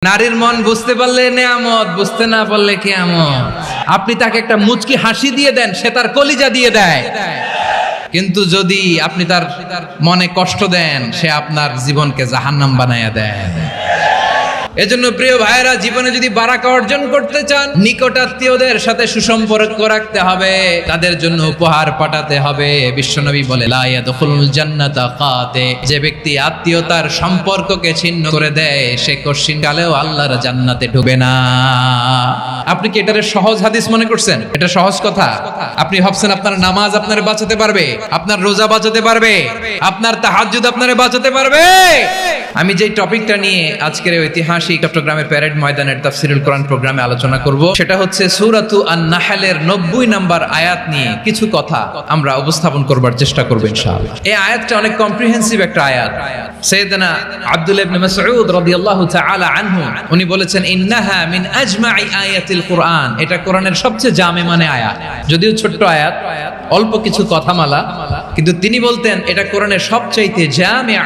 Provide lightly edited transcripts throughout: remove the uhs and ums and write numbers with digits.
নারীর মন বুঝতে পারলে নেয়ামত, বুঝতে না পারলে কিয়ামত। আপনি তাকে একটা মুচকি হাসি দিয়ে দেন, সে তার কলিজা দিয়ে দেয়। কিন্তু যদি আপনি তার মনে কষ্ট দেন, সে আপনার জীবনকে জাহান্নাম বানায়া দেয়। এজন্য প্রিয় ভাইরা, জীবনে যদি বারাকা অর্জন করতে চান, নিকট আত্মীয়দের সাথে সুসম্পর্ক রাখতে হবে, তাদের জন্য উপহার পাঠাতে হবে। বিশ্বনবী বলে, লা ইয়াদখুলুল জান্নাতা কাতে, যে ব্যক্তি আত্মীয়তার সম্পর্ককে ছিন্ন করে দেয়, সে কশিনকালেও আল্লাহর জান্নাতে ঢুকবে না। আপনি কি এটারে সহজ হাদিস মনে করছেন? এটা সহজ কথা? আপনি ভাবছেন আপনার নামাজ আপনারে বাঁচাতে পারবে, আপনার রোজা বাঁচাতে পারবে, আপনার তাহাজ্জুদ আপনারে বাঁচাতে পারবে? আমি যে টপিকটা নিয়ে আজকের ঐতিহাসিক চট্টগ্রামের প্যারেড ময়দানের তাফসিরুল কোরআন প্রোগ্রামে আলোচনা করব, সেটা হচ্ছে সূরাতু আন-নাহলের 90 নম্বর আয়াত নিয়ে কিছু কথা আমরা উপস্থাপন করবার চেষ্টা করব ইনশাআল্লাহ। এই আয়াতটা অনেক কম্প্রিহেন্সিভ একটা আয়াত। সাইয়েদনা আব্দুল্লাহ ইবনে মাসউদ রাদিয়াল্লাহু তাআলা আনহু উনি বলেছেন, ইন্নাহা মিন আজমাই আয়াতিল কোরআন, এটা কোরআনের সবচেয়ে জামে মানে আয়াত। যদিও ছোট্ট আয়াত, অল্প কিছু কথামালা, কিন্তু তিনি বলতেন এটা কোরআনের সবচাইতে জামে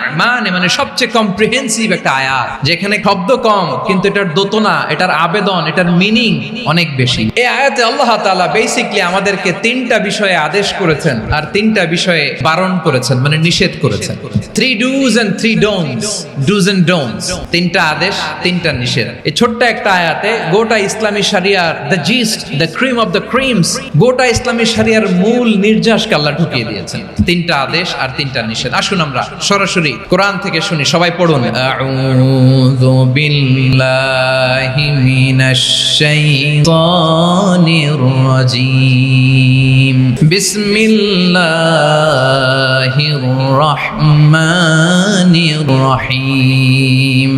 মানে সবচেয়ে কম্প্রিহেন্সিভ একটা আয়াত, যেখানে শব্দ কম কিন্তু এটার দোতনা, এটার আবেদন, এটার মিনিং অনেক বেশি। এই আয়াতে আল্লাহ তাআলা বেসিক্যালি আমাদেরকে তিনটা বিষয়ে আদেশ করেছেন আর তিনটা বিষয়ে বারণ করেছেন, মানে নিষেধ করেছেন। 3 do's and 3 don'ts, do's and don'ts, তিনটা আদেশ, তিনটা নিষেধ। এই ছোট্ট একটা আয়াতে গোটা ইসলামী শরিয়ার the gist, the cream of the creams, গোটা ইসলামী শরিয়ার মূল নির্যাসকে আল্লাহ ঢুকিয়ে দিয়েছেন। তিনটা আদেশ আর তিনটা নিষেধ। আসুন আমরা সরাসরি কোরআন থেকে শুনি, সবাই পড়ুন। আউযু বিল্লাহি মিনাশ শাইতানির রাজীম, বিসমিল্লাহির রাহমানির রাহিম।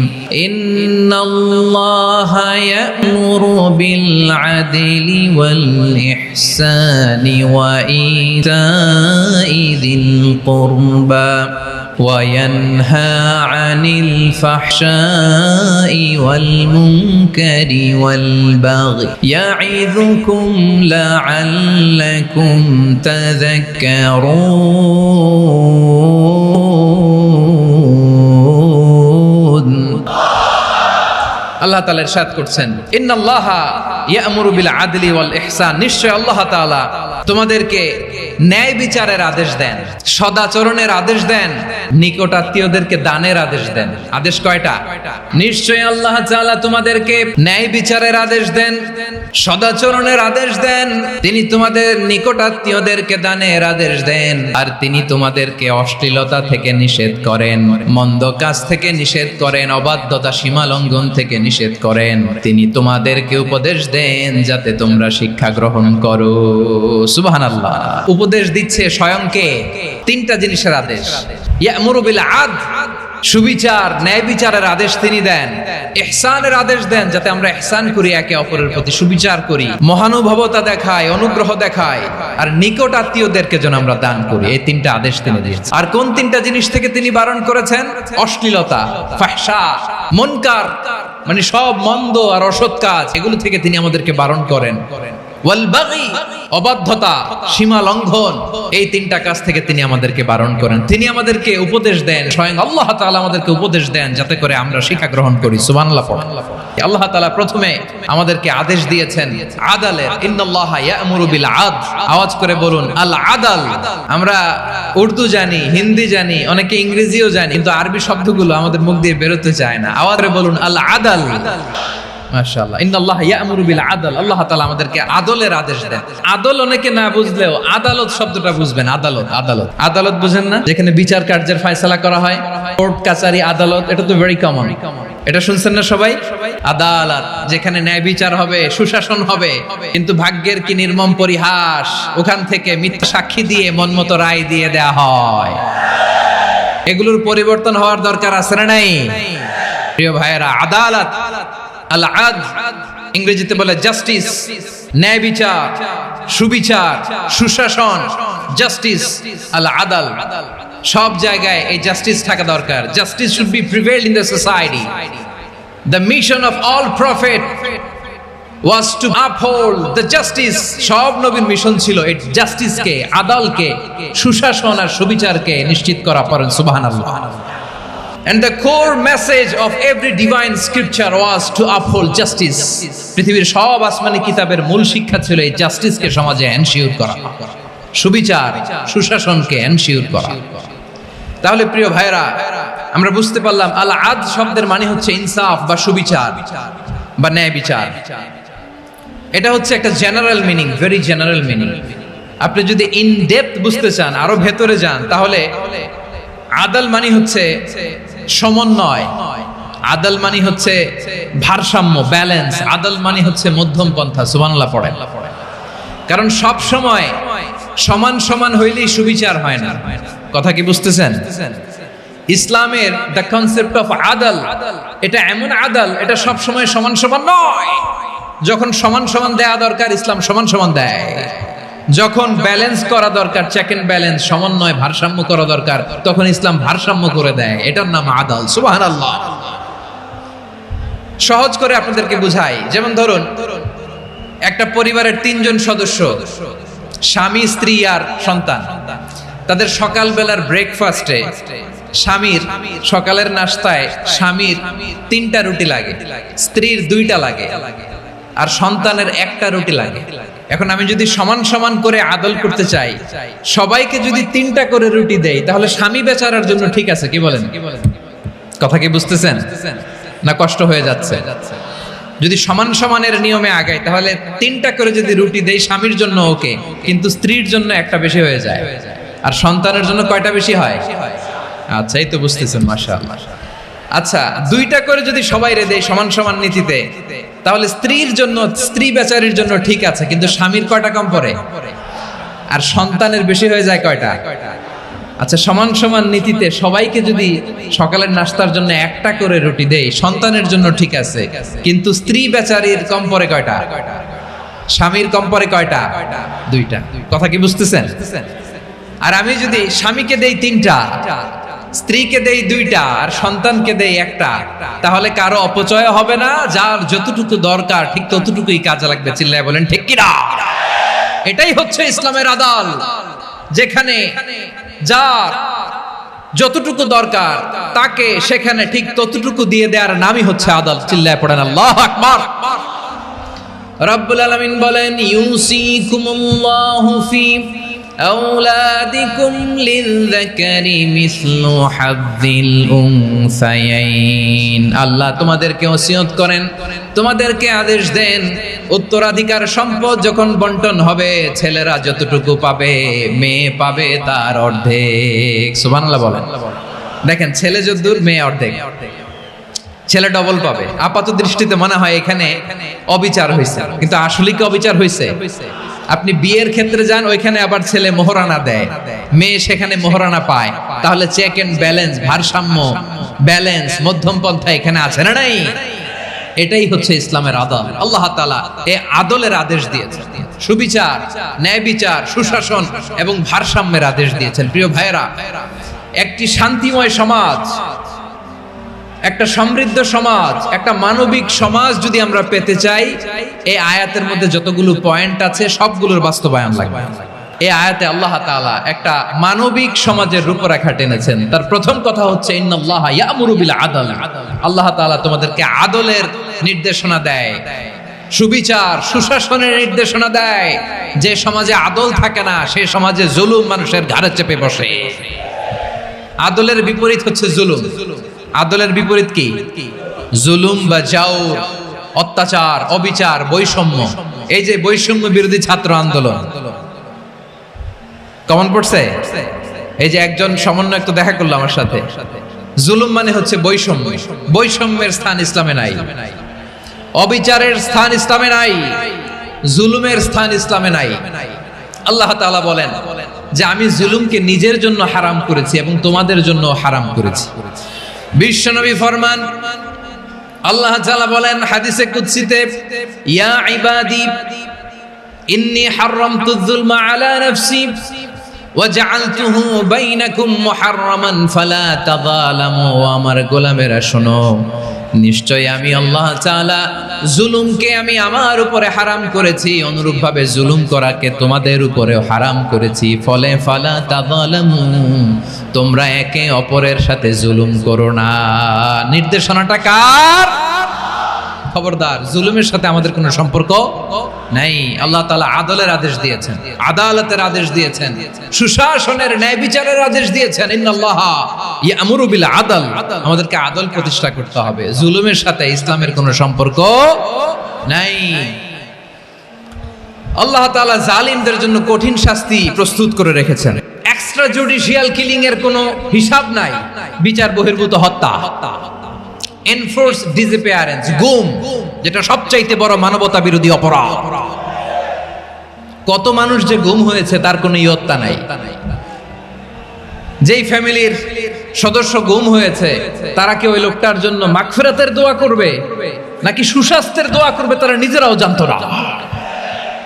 ইন্নাল্লাহা ইয়া'মুরু বিল আদলি ওয়াল ইহসানি ওয়া ইতাই যিল কুরবা وينهى عن الفحشاء والمنكر والبغي يعظكم لعلكم تذكرون। আল্লাহ তাআলা ইরশাদ করছেন, ইন্নাল্লাহা ইয়া'মুরু বিল আদলি ওয়াল ইহসান, নিশ্চয় আল্লাহ তাআলা তোমাদেরকে ন্যায় বিচারের আদেশ দেন, সদাচরণের আদেশ দেন, নিকট আত্মীয়দেরকে দানের আদেশ দেন। আদেশ কয়টা? নিশ্চয় আল্লাহ তাআলা তোমাদেরকে ন্যায় বিচারের আদেশ দেন, সদাচরণের আদেশ দেন, তিনি তোমাদের নিকট আত্মীয়দেরকে দানের আদেশ দেন, আর তিনি তোমাদেরকে অশ্লীলতা থেকে নিষেধ করেন, মন্দ কাজ থেকে নিষেধ করেন, অবাধ্যতা সীমা লঙ্ঘন থেকে নিষেধ করেন। তিনি তোমাদেরকে উপদেশ দেন যাতে তোমরা শিক্ষা গ্রহণ করো। সুবহানাল্লাহ। উপদেশ দিচ্ছে স্বয়ংকে, তিনটা জিনিসের আদেশ। ইয়া'মুরু বিল আদল, সুবিচার, ন্যায় বিচারের আদেশ তিনি দেন। ইহসানের আদেশ দেন, যাতে আমরা ইহসান করি, একে অপরের প্রতি সুবিচার করি, মহানুভবতা দেখায়, অনুগ্রহ দেখায়, আর নিকট আত্মীয়দেরকে যেন আমরা দান করি। এই তিনটা আদেশ তিনি দিয়েছেন। আর কোন তিনটা জিনিস থেকে তিনি বারণ করেছেন? অশ্লীলতা, ফাহশা, মুনকার, মানে সব মন্দ আর অসৎ কাজ, এগুলো থেকে তিনি আমাদেরকে বারণ করেন। ওয়াল বাগি, অবাধ্যতা, সীমা লঙ্ঘন, এই তিনটা কাজ থেকে তিনি আমাদেরকে বারণ করেন। তিনি আমাদেরকে উপদেশ দেন, স্বয়ং আল্লাহ তাআলা আমাদেরকে উপদেশ দেন যাতে করে আমরা শিক্ষা গ্রহণ করি। সুবহানাল্লাহ। আল্লাহ তাআলা প্রথমে আমাদেরকে আদেশ দিয়েছেন আদালের। ইন্নাল্লাহা ইয়া'মুরু বিল আদল, আওয়াজ করে বলুন আল আদল। আমরা উর্দু জানি, হিন্দি জানি, অনেকে ইংরেজিও জানি, কিন্তু আরবি শব্দগুলো আমাদের মুখ দিয়ে বেরোতে চায় না। আওয়াজ করে বলুন আল আদল। মাশাআল্লাহ। ইন্নাল্লাহা ইয়া'মুরু বিল আদল, আল্লাহ তাআলা আমাদেরকে আদলের আদেশ দেন। আদল অনেকে না বুঝলেও আদালত শব্দটা বুঝবেন। আদালত, আদালত, আদালত বুঝেন না? যেখানে বিচার কার্যের ফয়সালা করা হয়, কোর্ট কাচারি, আদালত, এটা তো ভেরি কমন। এটা শুনছেন না সবাই? আদালত, যেখানে ন্যায় বিচার হবে, সুশাসন হবে। কিন্তু ভাগ্যের কি নির্মম পরিহাস, ওখান থেকে মিথ্যা সাক্ষী দিয়ে মনমতো রায় দিয়ে দেয়া হয়। এগুলোর পরিবর্তন হওয়ার দরকার আছে না নাই? প্রিয় ভাইয়েরা, আদালত, আল আদল, ইংরেজিতে বলে জাস্টিস, ন্যায় বিচার, সুবিচার, সুশাসন, জাস্টিস, আল আদল, সব জায়গায় এই জাস্টিস থাকা দরকার। Justice should be prevail in the society. The mission of all prophet was two uphold the justice. সব নবীর মিশন ছিল এই জাস্টিসকে, আদলকে, সুশাসন আর সুবিচারকে নিশ্চিত করা। পড়েন সুবহানাল্লাহ। And the core message of every divine scripture was to uphold justice. পৃথিবীর সব আসমানি কিতাবের মূল শিক্ষা ছিল এই জাস্টিসকে সমাজে এনশিওর করা, সুবিচার সুশাসনকে এনশিওর করা। তাহলে প্রিয় ভাইরা, আমরা বুঝতে পারলাম আল আদ শব্দের মানে হচ্ছে ইনসাফ বা সুবিচার বা ন্যায় বিচার। এটা হচ্ছে একটা general meaning, very general meaning. আপনি যদি ইন ডেপথ বুঝতে চান, আরো ভেতরে যান, তাহলে আদাল মানে হচ্ছে সমন্বয়, আদাল মানে হচ্ছে ভারসাম্য, ব্যালেন্স। আদাল মানে হচ্ছে মধ্যম পন্থা। সুবহানাল্লাহ পড়েন। কারণ সব সময় সমান সমান হইলেই সুবিচার হয় না। কথা কি বুঝতেছেন? ইসলামের দ্য কনসেপ্ট অফ আদাল, এটা এমন আদাল, এটা সব সময় সমান সমান নয়। যখন সমান সমান দেয়া দরকার, ইসলাম সমান সমান দেয়। যখন ব্যালেন্স করা দরকার, চেক এন্ড ব্যালেন্স, সমন্বয় ভারসাম্য করা দরকার, তখন ইসলাম ভারসাম্য করে দেয়। এটার নাম আদাল। সুবহানাল্লাহ। সহজ করে আপনাদেরকে বুঝাই, যেমন ধরুন একটা পরিবারের 3 জন সদস্য, স্বামী, স্ত্রী আর সন্তান। তাদের সকালবেলার ব্রেকফাস্টে স্বামীর, সকালের নাস্তায় স্বামীর 3টা রুটি লাগে, স্ত্রীর 2টা লাগে, আর সন্তানের 1টা রুটি লাগে। এখন আমি যদি সমান সমান করে আদল করতে চাই, সবাইকে যদি 3টা করে রুটি দেই, তাহলে স্বামী বেচারার জন্য ঠিক আছে? কি বলেন? কথা কি বুঝতেছেন না কষ্ট হয়ে যাচ্ছে? যদি সমান সমানের নিয়মে আগাই, তাহলে 3টা করে যদি রুটি দেই স্বামীর জন্য ওকে, কিন্তু স্ত্রীর জন্য 1টা বেশি হয়ে যায়। আর সন্তানের জন্য কয়টা বেশি হয়? আচ্ছা, এই তো বুঝতেছেন, মাশাআল্লাহ। আচ্ছা, 2টা করে যদি সবাই দেই সমান সমান নীতিতে, তাহলে স্ত্রীর জন্য, স্ত্রী বেচারির জন্য ঠিক আছে, কিন্তু স্বামীর কয়টা কম পড়ে? আর সন্তানের বেশি হয়ে যায় কয়টা? আচ্ছা, সমান সমান নীতিতে সবাইকে যদি সকালের নাস্তার জন্য 1টা করে রুটি দেই, সন্তানের জন্য ঠিক আছে, কিন্তু স্ত্রী বেচারির কম পড়ে কয়টা? স্বামীর কম পড়ে কয়টা? 2টা। কথা কি বুঝতেছেন? আর আমি যদি স্বামীকে দেই 3টা, স্ত্রীকে দেই 2টা, আর সন্তানকে দেই 1টা, তাহলে কারো অপচয় হবে না। যার যতটুকু দরকার ঠিক ততটুকুই কাজে লাগবে। চিল্লায় বলেন ঠিক কি না? এটাই হচ্ছে ইসলামের আদাল, যেখানে যার যতটুকু দরকার তাকে সেখানে ঠিক ততটুকু দিয়ে দেওয়ার নামই হচ্ছে আদাল। চিল্লায় পড়েন আল্লাহু আকবার। রব্বুল আলামিন বলেন, ইউসিকুমুল্লাহু ফি আওলাদিকুম লিযযাকারি মিসলু হাযযিল উনসায়াইন। আল্লাহ তোমাদেরকে ওসিয়ত করেন, তোমাদেরকে আদেশ দেন, উত্তরাধিকার সম্পদ যখন বন্টন হবে, ছেলেরা যতটুকু পাবে, মেয়ে পাবে তার অর্ধেক। সুবহানাল্লাহ বলেন। দেখেন, ছেলে যতদূর, মেয়ে অর্ধেক। ছেলে ডবল পাবে। আপাত দৃষ্টিতে মনে হয় এখানে অবিচার হয়েছে, কিন্তু আসলে কি অবিচার হয়েছে? আপনি বিয়ের ক্ষেত্রে যান, ওইখানে আবার ছেলে মোহরানা দেয়, মেয়ে সেখানে মোহরানা পায়। তাহলে চেক এন্ড ব্যালেন্স, ভারসাম্য, ব্যালেন্স, মধ্যম পন্থা এখানে আছে না নাই? এটাই হচ্ছে ইসলামের আদল। আল্লাহ তাআলা এই আদলের আদেশ দিয়েছেন, সুবিচার, ন্যায় বিচার, সুশাসন এবং ভারসাম্যের আদেশ দিয়েছেন। প্রিয় ভাইয়েরা, একটি শান্তিময় সমাজ, একটা সমৃদ্ধ সমাজ, একটা মানবিক সমাজ যদি আমরা পেতে চাই, এই আয়াতের মধ্যে যতগুলো পয়েন্ট আছে সবগুলোর বাস্তবায়ন লাগবে। এই আয়াতে আল্লাহ তাআলা একটা মানবিক সমাজের রূপরেখা টেনেছেন। তার প্রথম কথা হচ্ছে ইন্নাল্লাহা ইয়ামুরু বিল আদল। আল্লাহ তাআলা তোমাদেরকে আদলের নির্দেশনা দেয়, সুবিচার, সুশাসনের নির্দেশনা দেয়। যে সমাজে আদল থাকে না, সেই সমাজে জুলুম মানুষের ঘাড়ে চেপে বসে। আদলের বিপরীত হচ্ছে জুলুম। আদলের বিপরীত কি? জুলুম বা জাওর, অত্যাচার, অবিচার, বৈষম্য। এই যে বৈষম্য বিরোধী ছাত্র আন্দোলন কমন পড়ছে? এই যে একজন সমন্বয়ক তো দেখা করলো আমার সাথে। জুলুম মানে হচ্ছে বৈষম্য। বৈষম্যের স্থান ইসলামে নাই, অবিচারের স্থান ইসলামে নাই, জুলুমের স্থান ইসলামে নাই। আল্লাহ তাআলা বলেন যে আমি জুলুমকে নিজের জন্য হারাম করেছি এবং তোমাদের জন্য হারাম করেছি। বিশ্বনবী ফরমান, আল্লাহ তাআলা বলেন হাদিসে কুদসিতে, ইয়া ইবাদি ইন্নী হারামতু যুলমা আলা নাফসি ওয়াজআলতুহু বাইনাকুম মুহাররামান ফালা তাযালামু। আমার গোলামেরা শোনো, নিশ্চয় আমি আল্লাহ তাআলা জুলুমকে আমি আমার উপরে হারাম করেছি, অনুরূপভাবে জুলুম করাকে তোমাদের উপরেও হারাম করেছি। ফলে ফালা তাযালামু, তোমরা একে অপরের সাথে জুলুম করো না। নির্দেশনাটা কার? খবরদার, জুলুমের সাথে আমাদের কোনো সম্পর্ক নাই। আল্লাহ তাআলা আদলের আদেশ দিয়েছেন, আদালতের আদেশ দিয়েছেন, সুশাসনের ন্যায় বিচারের আদেশ দিয়েছেন। ইন্নাল্লাহা ইয়ামুরু বিল আদল, আমাদেরকে আদল প্রতিষ্ঠা করতে হবে। জুলুমের সাথে ইসলামের কোনো সম্পর্ক নাই। আল্লাহ তাআলা জালিমদের জন্য কঠিন শাস্তি প্রস্তুত করে রেখেছেন। এক্সট্রা জুডিশিয়াল কিলিং এর কোনো হিসাব নাই। বিচার বহির্ভূত হত্যা, এনফোর্স ডিসঅ্যাপিয়ারেন্স, গুম, যেটা সবচাইতে বড় মানবতা বিরোধী অপরাধ। কত মানুষ যে গুম হয়েছে তার কোনো ইয়ত্তা নাই। যেই ফ্যামিলির সদস্য গুম হয়েছে তারা কি ওই লোকটার জন্য মাগফিরাতের দোয়া করবে নাকি সুস্বাস্থ্যের দোয়া করবে তারা নিজেরাও জানতো না,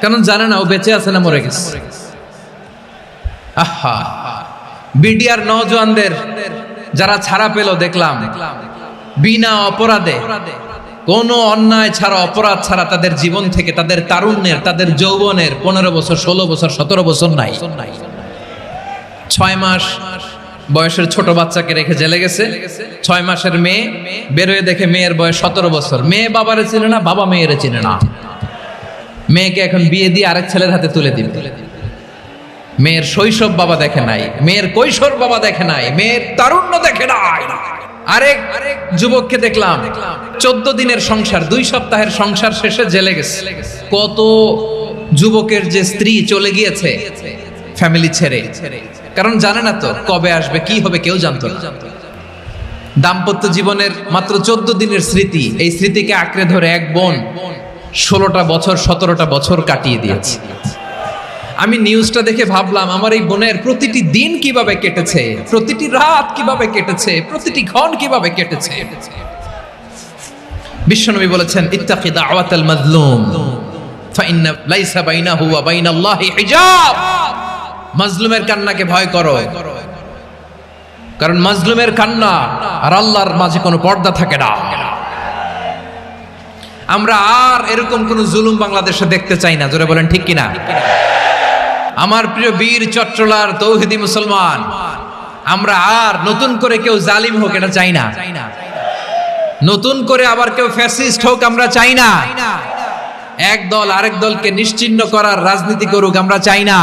কারণ জানে না ও বেঁচে আছে না মরে গেছে। আহা, বিডিআর নওজওয়ানদের যারা ছাড়া পেল দেখলাম, বিনা অপরাধে, কোনো অন্যায় ছাড়া, অপরাধ ছাড়া তাদের জীবন থেকে, তাদের তারুণ্যের, তাদের যৌবনের 15 বছর, 16 বছর, 17 বছর নাই। 6 মাস বয়সের ছোট বাচ্চাকে রেখে জেলে গেছে। 6 মাসের মেয়ে বেরোয় দেখে মেয়ের বয়স 17 বছর। মেয়ে বাবারে চিনে না, বাবা মেয়েরে চিনে না। মেয়েকে এখন বিয়ে দিয়ে আরেক ছেলের হাতে তুলে দিবে। মেয়ের শৈশব বাবা দেখে নাই, মেয়ের কৈশোর বাবা দেখে নাই, মেয়ের তারুণ্য দেখে নাই। আরেক যুবককে দেখলাম 14 দিনের সংসার, 2 সপ্তাহের সংসার শেষে জেলে গেছে। কত যুবকের যে স্ত্রী চলে গিয়েছে ফ্যামিলি ছেড়ে, কারণ জানে না তো কবে আসবে, কি হবে, কেউ জানতো না। দাম্পত্য জীবনের মাত্র 14 দিনের স্মৃতি, এই স্মৃতিকে আঁকড়ে ধরে এক বোন 16টা বছর, 17টা বছর কাটিয়ে দিয়েছে। আমি নিউজটা দেখে ভাবলাম, আমার এই বোনের প্রতিটি দিন কিভাবে কেটেছে, প্রতিটি রাত কিভাবে কেটেছে, প্রতিটি ক্ষণ কিভাবে কেটেছে। বিশ্বনবী বলেছেন, ইত্তাকি দাওয়াতাল মাজলুম ফাইন্না লাইসা বাইনাহু ওয়া বাইনাল্লাহি হিজাব। মাজলুমের কান্নাকে ভয় করো, কারণ মাজলুমের কান্না আর আল্লাহর মাঝে কোনো পর্দা থাকে না। আমরা আর এরকম কোন জুলুম বাংলাদেশে দেখতে চাই না। জোরে বলেন ঠিক কিনা? আমার প্রিয় বীর চট্টলার তৌহিদি মুসলমান, আমরা আর নতুন করে কেউ জালিম হোক এটা চাই না। নতুন করে আবার কেউ ফ্যাসিস্ট হোক আমরা চাই না। এক দল আরেক দলকে নিশ্চিহ্ন করার রাজনীতি করুক আমরা চাই না।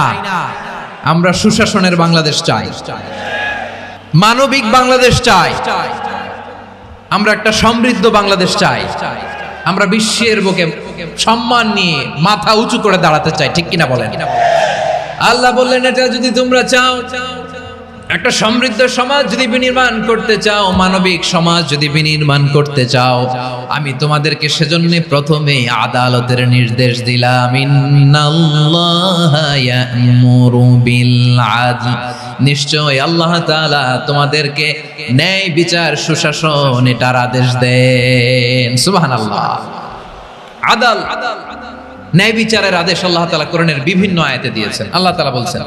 আমরা সুশাসনের বাংলাদেশ চাই, মানবিক বাংলাদেশ চাই, আমরা একটা সমৃদ্ধ বাংলাদেশ চাই। আমরা বিশ্বের বুকে সম্মান নিয়ে মাথা উঁচু করে দাঁড়াতে চাই, ঠিক কিনা বলেন? আল্লাহ বললেন, এটা যদি তোমরা চাও, একটা সমৃদ্ধ সমাজ যদি বিনির্মাণ করতে চাও, মানবিক সমাজ যদি বিনির্মাণ করতে চাও, আমি তোমাদেরকে সেজন্য প্রথমে আদালতের নির্দেশ দিলাম। ইন্নাল্লাহা ইয়া'মুরু বিল আদল, নিশ্চয় আল্লাহ তাআলা তোমাদেরকে ন্যায় বিচার, সুশাসন এটার আদেশ দেন। সুবহানাল্লাহ। আদাল, ন্যায় বিচারের আদেশ আল্লাহ তাআলা কোরআনের বিভিন্ন আয়াতে দিয়েছেন। আল্লাহ তাআলা বলছেন,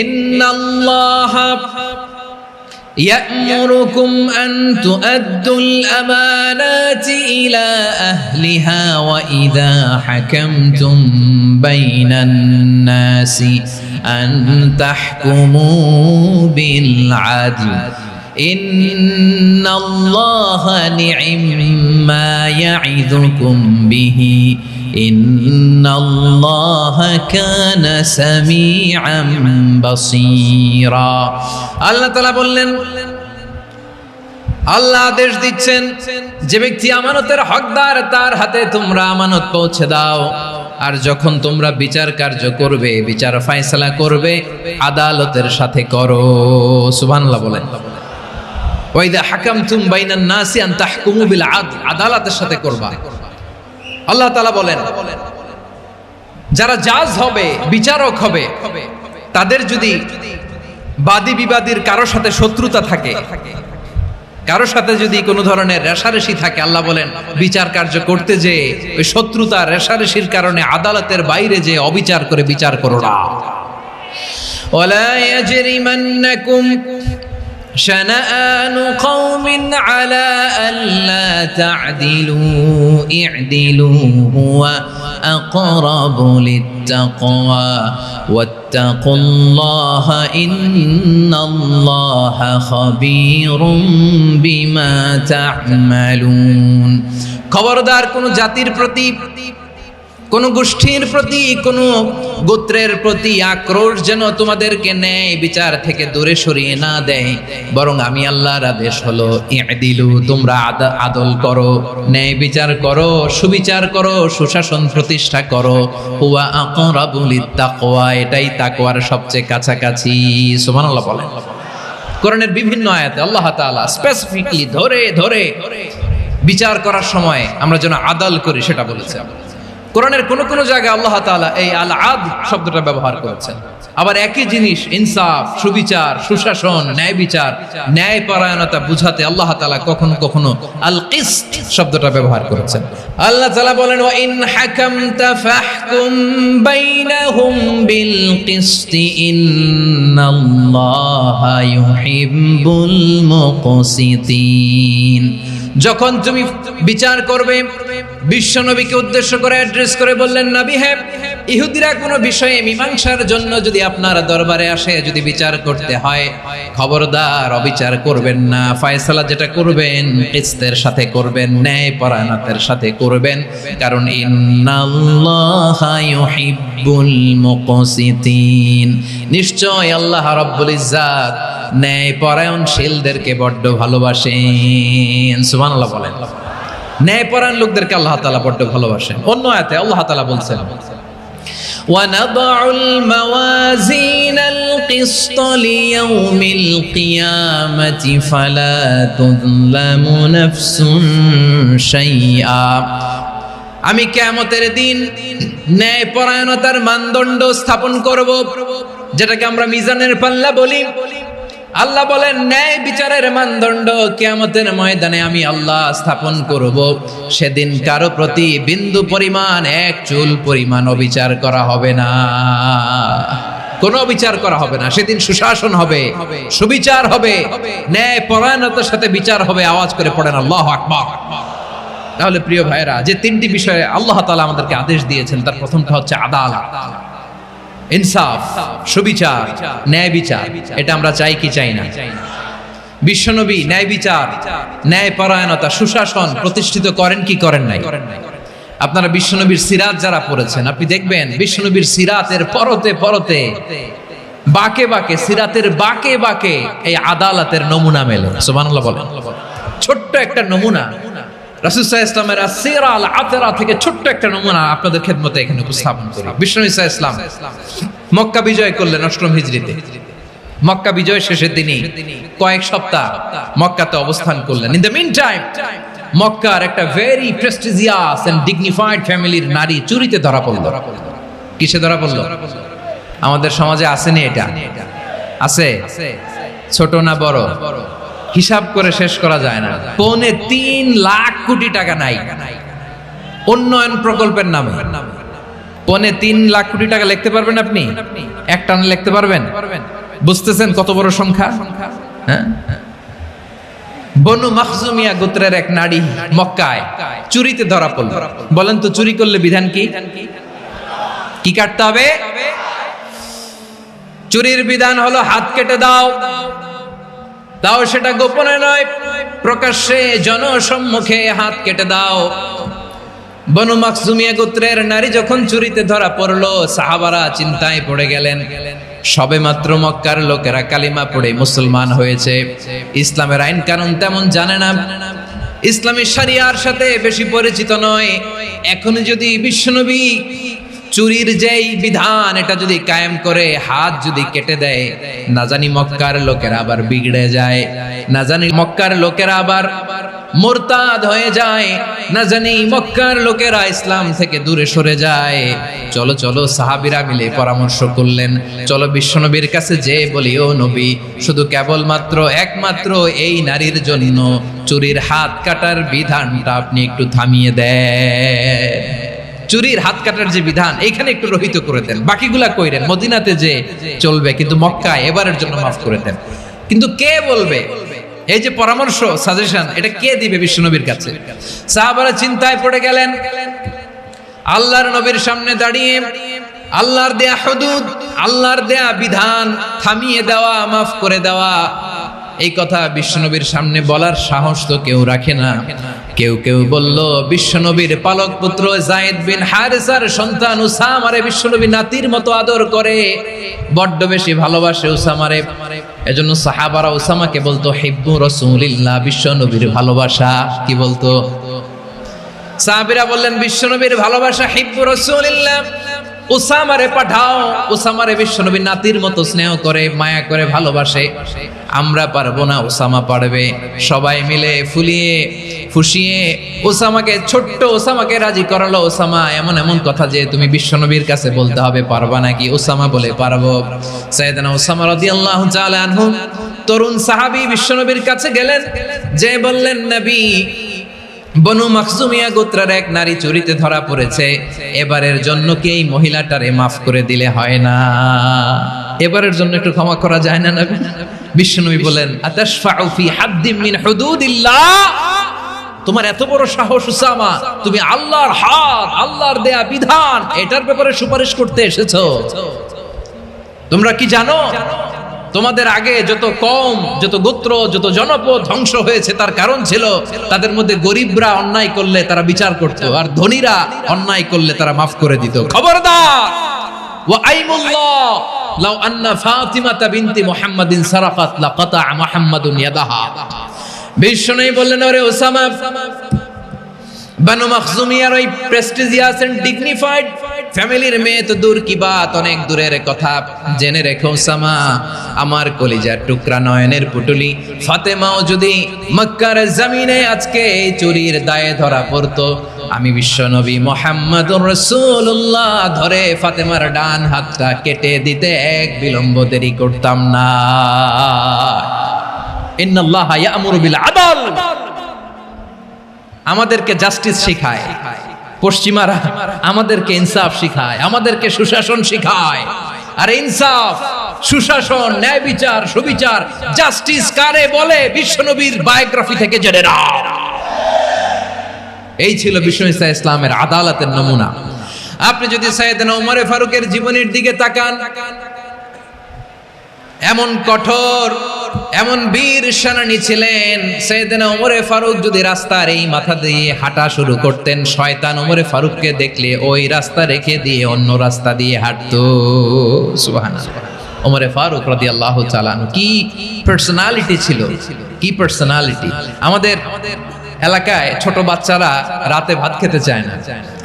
ইন্নাল্লাহা ইয়া'মুরুকুম আন তুআদ্দুল আমানাতি ইলা আহলিহা ওয়া ইযা হাকামতুম বাইনান নাসি আন তাহকুমু বিল আদল ইন্নাল্লাহা নি'ম্মা ইয়া'iযুকুম বিহি ইন্নাল্লাহা কানা সামিআম বাসীরা। আল্লাহ তাআলা বললেন, আল্লাহ আদেশ দিচ্ছেন, যে ব্যক্তি আমানতের হকদার তার হাতে তোমরা আমানত পৌঁছে দাও। আর যখন তোমরা বিচার কার্য করবে, বিচার ফয়সালা করবে, আদালতের সাথে করো। সুবহানাল্লাহ বলেন। ওয়া ইযা হাকামতুম বাইনান নাসি আন তাহকুমু বিল আদল, আদালতের সাথে করবা। আল্লাহ তাআলা বলেন, যারা জাজ হবে, বিচারক হবে, তাদের যদি বাদী বিবাদীর কারো সাথে শত্রুতা থাকে, কারো সাথে যদি কোনো ধরনের রেষারেষি থাকে, আল্লাহ বলেন বিচার কার্য করতে যে ওই শত্রুতা রেষারেষির কারণে আদালতের বাইরে যে অবিচার করে বিচার করো না। ওয়ালা ইয়াজরিমান্নাকুম শানাআনু কওমিন আলা আল্লা তা'দিলু ই'দিলু হুয়া আকরাবু লিত্তাকওয়া ওয়াত্তাকুল্লাহা ইন্নাল্লাহা খাবীরুম বিমা তা'মালুন। খবরদার কোন জাতির প্রতি, কোন গোষ্ঠীর প্রতি, কোন গোত্রের প্রতি আক্রোশ যেন তোমাদেরকে ন্যায় বিচার থেকে দূরে সরিয়ে না দেয়, বরং আমি আল্লাহর আদেশ হলো ই'দিলু, তোমরা আদল করো, ন্যায় বিচার করো, সুবিচার করো, সুশাসন প্রতিষ্ঠা করো। হুয়া আকরাবু লিত্তাকওয়া, এটাই তাকওয়ার সবচেয়ে কাছাকাছি। সুবহানাল্লাহ বলেন। কোরআনের বিভিন্ন আয়াতে আল্লাহ তাআলা স্পেসিফিকলি ধরে ধরে বিচার করার সময় আমরা যেন আদল করি সেটা বলেছেন। কোরআনের কোন কোন জায়গায় আল্লাহ তাআলা এই আল আদল শব্দটা ব্যবহার করেছেন। আবার একই জিনিস ইনসাফ, সুবিচার, সুশাসন, ন্যায় বিচার, ন্যায় পরায়ণতা বুঝাতে আল্লাহ তাআলা কখনো কখনো আল কিসত শব্দটা ব্যবহার করেছেন। আল্লাহ তাআলা বলেন ওয়া ইন হাকামতা ফাহকুম বাইনাহুম বিল কিসতি ইন্নাল্লাহা ইউহিব্বুল মুকসিতিন। যখন তুমি বিচার করবে, বিশ্বনবীকে উদ্দেশ্য করে অ্যাড্রেস করে বললেন, নবী হে, ইহুদিরা কোনো বিষয়ে মীমাংসার জন্য যদি আপনার দরবারে আসে, যদি বিচার করতে হয়, খবরদার অবিচার করবেন না। ফয়সালা যেটা করবেন কিসতের সাথে করবেন, ন্যায় পরায়ণতার সাথে করবেন, কারণ ইন্নাল্লাহা ইউহিব্বুল মুকসিতিন, নিশ্চয় আল্লাহ রাব্বুল ইজ্জাত ন্যায় পরায়ণশীলদেরকে বড্ড ভালোবাসেন। সুবহানাল্লাহ বলেন। ন্যায় পরায়ণ লোকদেরকে আল্লাহ তাআলা বড্ড ভালোবাসেন। অন্য আয়াতে আল্লাহ তাআলা বলছেন وَنَضَعُ الْمَوَازِينَ الْقِسْطَ لِيَوْمِ الْقِيَامَةِ فَلَا تُظْلَمُ نَفْسٌ شَيْئًا। আমি কিয়ামতের দিন ন্যায় পরায়ণতার মানদণ্ড স্থাপন করব, যেটাকে আমরা মিজানের পাল্লা বলি। আল্লাহ বলেন ন্যায় বিচারের মানদণ্ড কিয়ামতের ময়দানে আমি আল্লাহ স্থাপন করব। সেদিন কারো প্রতি বিন্দু পরিমাণ, এক চুল পরিমাণ অবিচার করা হবে না, কোনো বিচার করা হবে না। সেদিন সুশাসন হবে, সুবিচার হবে, ন্যায় পরায়ণতার সাথে বিচার হবে। আওয়াজ করে পড়েন আল্লাহু আকবার। তাহলে প্রিয় ভাইরা, যে তিনটি বিষয়ে আল্লাহ তাআলা আমাদেরকে আদেশ দিয়েছেন, তার প্রথমটা হচ্ছে আদালত, ইনসাফ, সুবিচার, ন্যায় বিচার। এটা আমরা চাই কি চাই না? বিশ্বনবী ন্যায় বিচার, ন্যায় পরায়ণতা, সুশাসন প্রতিষ্ঠিত করেন কি করেন নাই? আপনারা বিশ্বনবীর সিরাত যারা পড়েছেন, আপনি দেখবেন বিশ্বনবীর সিরাতের পরতে পরতে, বাকে বাকে, সিরাতের বাকে বাকে এই আদালতের নমুনা মেলে। সুবহানাল্লাহ বলেন। ছোট্ট একটা নমুনা রাসূল সাল্লাল্লাহু আলাইহি ওয়াসাল্লামের আসসিরা আল আতরা থেকে ছোট্ট একটা নমুনা আপনাদের খেদমতে এখানে উপস্থাপন করি। বিশ্বনবী সাল্লাল্লাহু আলাইহি ওয়াসাল্লাম মক্কা বিজয় করলেন ৮ম হিজরিতে। মক্কা বিজয় শেষে তিনি কয়েক সপ্তাহ মক্কাতে অবস্থান করলেন। ইন দ্য মিন টাইম মক্কার একটা ভেরি প্রেস্টিজিয়াস এন্ড ডিগনিফাইড ফ্যামিলির নারী চুরিতে ধরা পড়ল। কিসে ধরা পড়ল? আমাদের সমাজে আসেনি এটা? আছে? ছোট না বড়? হিসাব করে শেষ করা যায় না। ৩.৫ লাখ কোটি টাকা নাই উন্নয়ন প্রকল্পের নামে। ৩.৫ লাখ কোটি টাকা লিখতে পারবেন আপনি? একটানা লিখতে পারবেন? বুঝতেছেন কত বড় সংখ্যা? হ্যাঁ, বনু মাখজুমিয়া গোত্রের এক নারী মক্কায় চুরিতে ধরা পড়ল। বলেন তো চুরি করলে বিধান কি? কি কাটতে হবে? চুরির বিধান হলো হাত কেটে দাও। তাও সেটা গোপনে নয়, প্রকাশ্যে জনসম্মুখে হাত কেটে দাও। বনু মাখজুমিয়া গোত্রের নারী যখন চুরিতে ধরা পড়লো, সাহাবারা চিন্তায় পড়ে গেলেন। সবেমাত্র মক্কার লোকেরা কালিমা পড়ে মুসলমান হয়েছে, ইসলামের আইন কানুন তেমন জানে না, ইসলামী শরিয়ার সাথে বেশি পরিচিত নয়। এখন যদি বিশ্বনবী চুরির যেই বিধান এটা যদি কায়েম করে হাত যদি কেটে দেয়, না জানি মক্কার লোকেরা আবার বিগড়ে যায়, না জানি মক্কার লোকেরা আবার মুরতাদ হয়ে যায়, না জানি মক্কার লোকেরা ইসলাম থেকে দূরে সরে যায়। চলো চলো সাহাবীরা মিলে পরামর্শ করলেন, চলো বিশ্বনবীর কাছে যে বলি, ও নবী, শুধু কেবলমাত্র একমাত্র এই নারীর জন্য চুরির হাত কাটার বিধানটা আপনি একটু থামিয়ে দেন। চুরির হাত কাটার যে বিধান এইখানে একটু রহিত করে দেন, বাকিগুলা কইরেন মদিনাতে যে চলবে, কিন্তু মক্কায় এবারের জন্য মাফ করে দেন। কিন্তু কে বলবে? এই যে পরামর্শ, সাজেশন, এটা কে দিবে বিশ্বনবীর কাছে? সাহাবারা চিন্তায় পড়ে গেলেন। আল্লাহর নবীর সামনে দাঁড়িয়ে আল্লাহর দেয়া হুদুদ, আল্লাহর দেয়া বিধান থামিয়ে দেওয়া, মাফ করে দেওয়া, এই কথা বিশ্বনবীর সামনে বলার সাহস তো কেউ রাখে না। কেউ কেউ বলল, বিশ্বনবীর পালক পুত্র যায়েদ বিন হারেসার সন্তান উসামারে বিশ্বনবী নাতির মতো আদর করে, বড্ড বেশি ভালোবাসে উসামারে। এজন্য সাহাবারা উসামাকে বলতো হিব্বু রাসূলিল্লাহ, বিশ্বনবীর ভালোবাসা। কি বলতো? সাহাবীরা বললেন, বিশ্বনবীর ভালোবাসা হিব্বু রাসূলিল্লাহ, উসামারে পাঠাও। উসামারে বিশ্বনবী নাতির মতো স্নেহ করে, মায়া করে, ভালোবাসে। আমরা পারবো না, উসামা পারবে। সবাই মিলে ফুলিয়ে ফুসিয়ে উসামাকে, ছোট্ট উসামাকে রাজি করালো। উসামা এমন এমন কথা যে তুমি বিশ্বনবীর কাছে বলতে হবে, পারবা নাকি? উসামা বলে, পারবো। সাইয়েদনা উসামা রাদিয়াল্লাহু তাআলা আনহু তরুণ সাহাবী বিশ্বনবীর কাছে গেলেন, যে বললেন, নবী, বনু মাখজুমিয়া গোত্রের এক নারী চুরিতে ধরা পড়েছে, এবারের জন্য কি এই মহিলাটারে মাফ করে দিলে হয় না? এবারের জন্য একটু ক্ষমা করা যায় না নবী? বিশ্বনবী বলেন, আতাশফাউ ফি হাদ্দিম মিন হুদুদিল্লাহ, তোমার এত বড় সাহস উসামা, তুমি আল্লাহর হাত, আল্লাহর দেয়া বিধান, এটার ব্যাপারে সুপারিশ করতে এসেছো? তোমরা কি জানো তোমাদের আগে যত কম, যত গোত্র, যত জনপদ ধ্বংস হয়েছে তার কারণ ছিল তাদের মধ্যে গরিবরা অন্যায় করলে তারা বিচার করত, আর ধনীরা অন্যায় করলে তারা মাফ করে দিত। খবরদার! ওয়া আইমুল্লাহ লাউ আন্না ফাতিমাতা বিনতি মুহাম্মাদিন সারাকাত লাকাতা মুহাম্মাদুন ইয়াদাহা। বিশ্বনবী বললেন, ওরে ওসামা, বানু মাখজুমিয়ার ওই প্রেস্টিজিয়াস এন্ড ডিগনিফাইড ফ্যামিলির মেয়ে তো দূর কি বাত, অনেক দূরের কথা। জেনে রেখো ওসামা, আমার কলিজার টুকরা, নয়নের পুটুলি ফাতেমাও যদি মক্কার জমিনে আজকে এই চুরির দায়ে ধরা পড়তো, আমি বিশ্বনবী মুহাম্মদুর রাসূলুল্লাহ ধরে ফাতেমার ডান হাতটা কেটে দিতে এক বিলম্ব দেরি করতাম না। ইন্নাল্লাহা ইয়া'মুরু বিল আদল, আমাদেরকে জাস্টিস শিখায়। পশ্চিমারা আমাদেরকে ইনসাফ শিখায়, আমাদেরকে সুশাসন শিখায়। আর ইনসাফ, সুশাসন, ন্যায় বিচার, সুবিচার, জাস্টিস কারে বলে বিশ্বনবীর বায়োগ্রাফি থেকে জেনে নাও। এই ছিল বিশ্বনবী ইসলামের আদালতের নমুনা। আপনি যদি সাইয়েদনা ওমর ফারুকের জীবনের দিকে তাকান, এমন কঠোর, এমন বীর সেনানী ছিলেন। সাইয়েদনা ওমর ফারুক যদি রাস্তার এই মাথা দিয়ে হাঁটা শুরু করতেন, শয়তান ওমর ফারুককে দেখলে ওই রাস্তা রেখে দিয়ে অন্য রাস্তা দিয়ে হাঁটতো। সুবহানাল্লাহ। ওমর ফারুক রাদিয়াল্লাহু তাআলা আনহু কি পার্সোনালিটি ছিল, কি পার্সোনালিটি! আমাদের এলাকায় ছোট বাচ্চারা রাতে ভাত খেতে চায় না,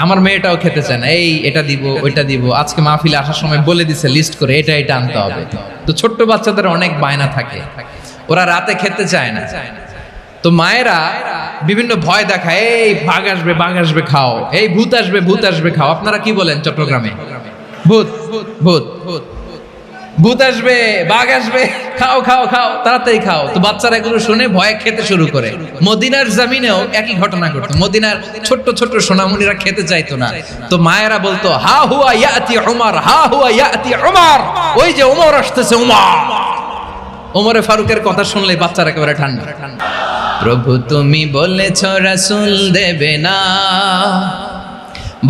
আমার মেয়েটাও খেতে চায় না। এই এটা দিব, ওইটা দিব, আজকে মাহফিলে আসার সময় বলে দিছে লিস্ট করে, এটা এটা আনতে হবে। তো ছোট্ট বাচ্চাদের অনেক বায়না থাকে, ওরা রাতে খেতে চায় না। তো মায়েরা বিভিন্ন ভয় দেখায়, এই বাঘ আসবে, বাঘ আসবে খাও, এই ভূত আসবে, ভূত আসবে খাও। আপনারা কি বলেন চট্টগ্রামে? ভূত, ভূত, ভূত আসবে, বাঘ আসবে, খাও খাও খাও, তাড়াতাড়ি খাও। তো বাচ্চারা এগুলো শুনে ভয়ে খেতে শুরু করে। মদিনার জমিনেও একই ঘটনা ঘটতো। মদিনার ছোট্ট ছোট্ট সোনামণিরা খেতে চাইতো না। তো মায়েরা বলতো, হা হুয়া ইয়াতি উমর, হা হুয়া ইয়াতি উমর, ওই যে ওমর আসতেছে, ওমর। ওমরে ফারুকের কথা শুনলে বাচ্চারা একেবারে ঠান্ডা। প্রভু তুমি বলেছ রাসূল দেবে না,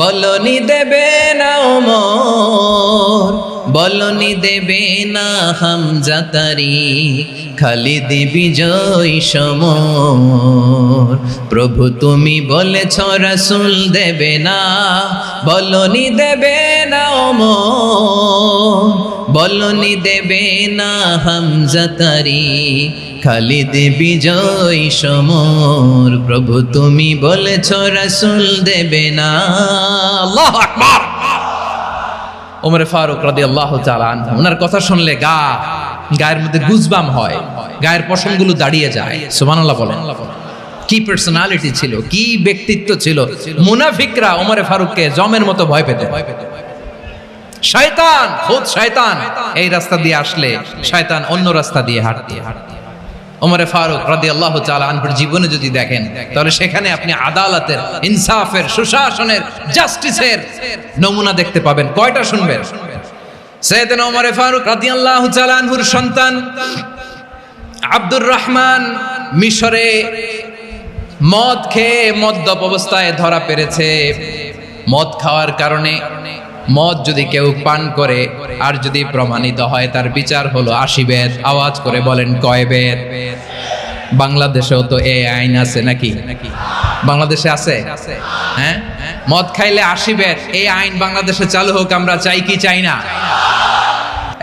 বলনি দেবে না ওমর, বলনি দেবে না হামজা তারিক, খালিদ বিজয় সমর। প্রভু তুমি বলেছ রাসূল দেবে না, বলনি দেবে না ওমর, বলনি দেবে না হামজা তারিক, খালিদ বিজয় সমর। প্রভু তুমি বলেছ রাসূল দেবে না। আল্লাহু আকবার। ওমর ফারুক রাদিয়াল্লাহু তাআলা আনহু, ওনার কথা শুনলে গায়ের মধ্যে গুজবাম হয়, গায়ের পশমগুলো দাঁড়িয়ে যায়। সুবহানাল্লাহ বলেন। কি পার্সোনালিটি ছিল, কি ব্যক্তিত্ব ছিল! মুনাফিকরা ওমর ফারুককে জমের মতো ভয় পেত। শয়তান, খুদ শয়তান এই রাস্তা দিয়ে আসলে শয়তান অন্য রাস্তা দিয়ে হাঁটতে। ওমরে ফারুক রাদিয়াল্লাহু তাআলা আনহুর জীবনে যদি দেখেন তাহলে সেখানে আপনি আদালতের, ইনসাফের, সুশাসনের, জাস্টিসের নমুনা দেখতে পাবেন। কয়টা শুনবেন? সাইয়েদনা ওমরে ফারুক রাদিয়াল্লাহু তাআলা আনহুর সন্তান আব্দুর রহমান মিশরে মদ খেয়ে মদ্যপ অবস্থায় ধরা পড়েছে। মদ খাওয়ার কারণে, মদ যদি কেউ পান করে আর যদি প্রমাণিত হয় তার বিচার হলো 80 বেত। আওয়াজ করে বলেন কয় বেত? বাংলাদেশেও তো এই আইন আছে নাকি? বাংলাদেশে আছে? হ্যাঁ, মদ খাইলে 80 বেত, এই আইন বাংলাদেশে চালু হোক, আমরা চাই কি চাই না?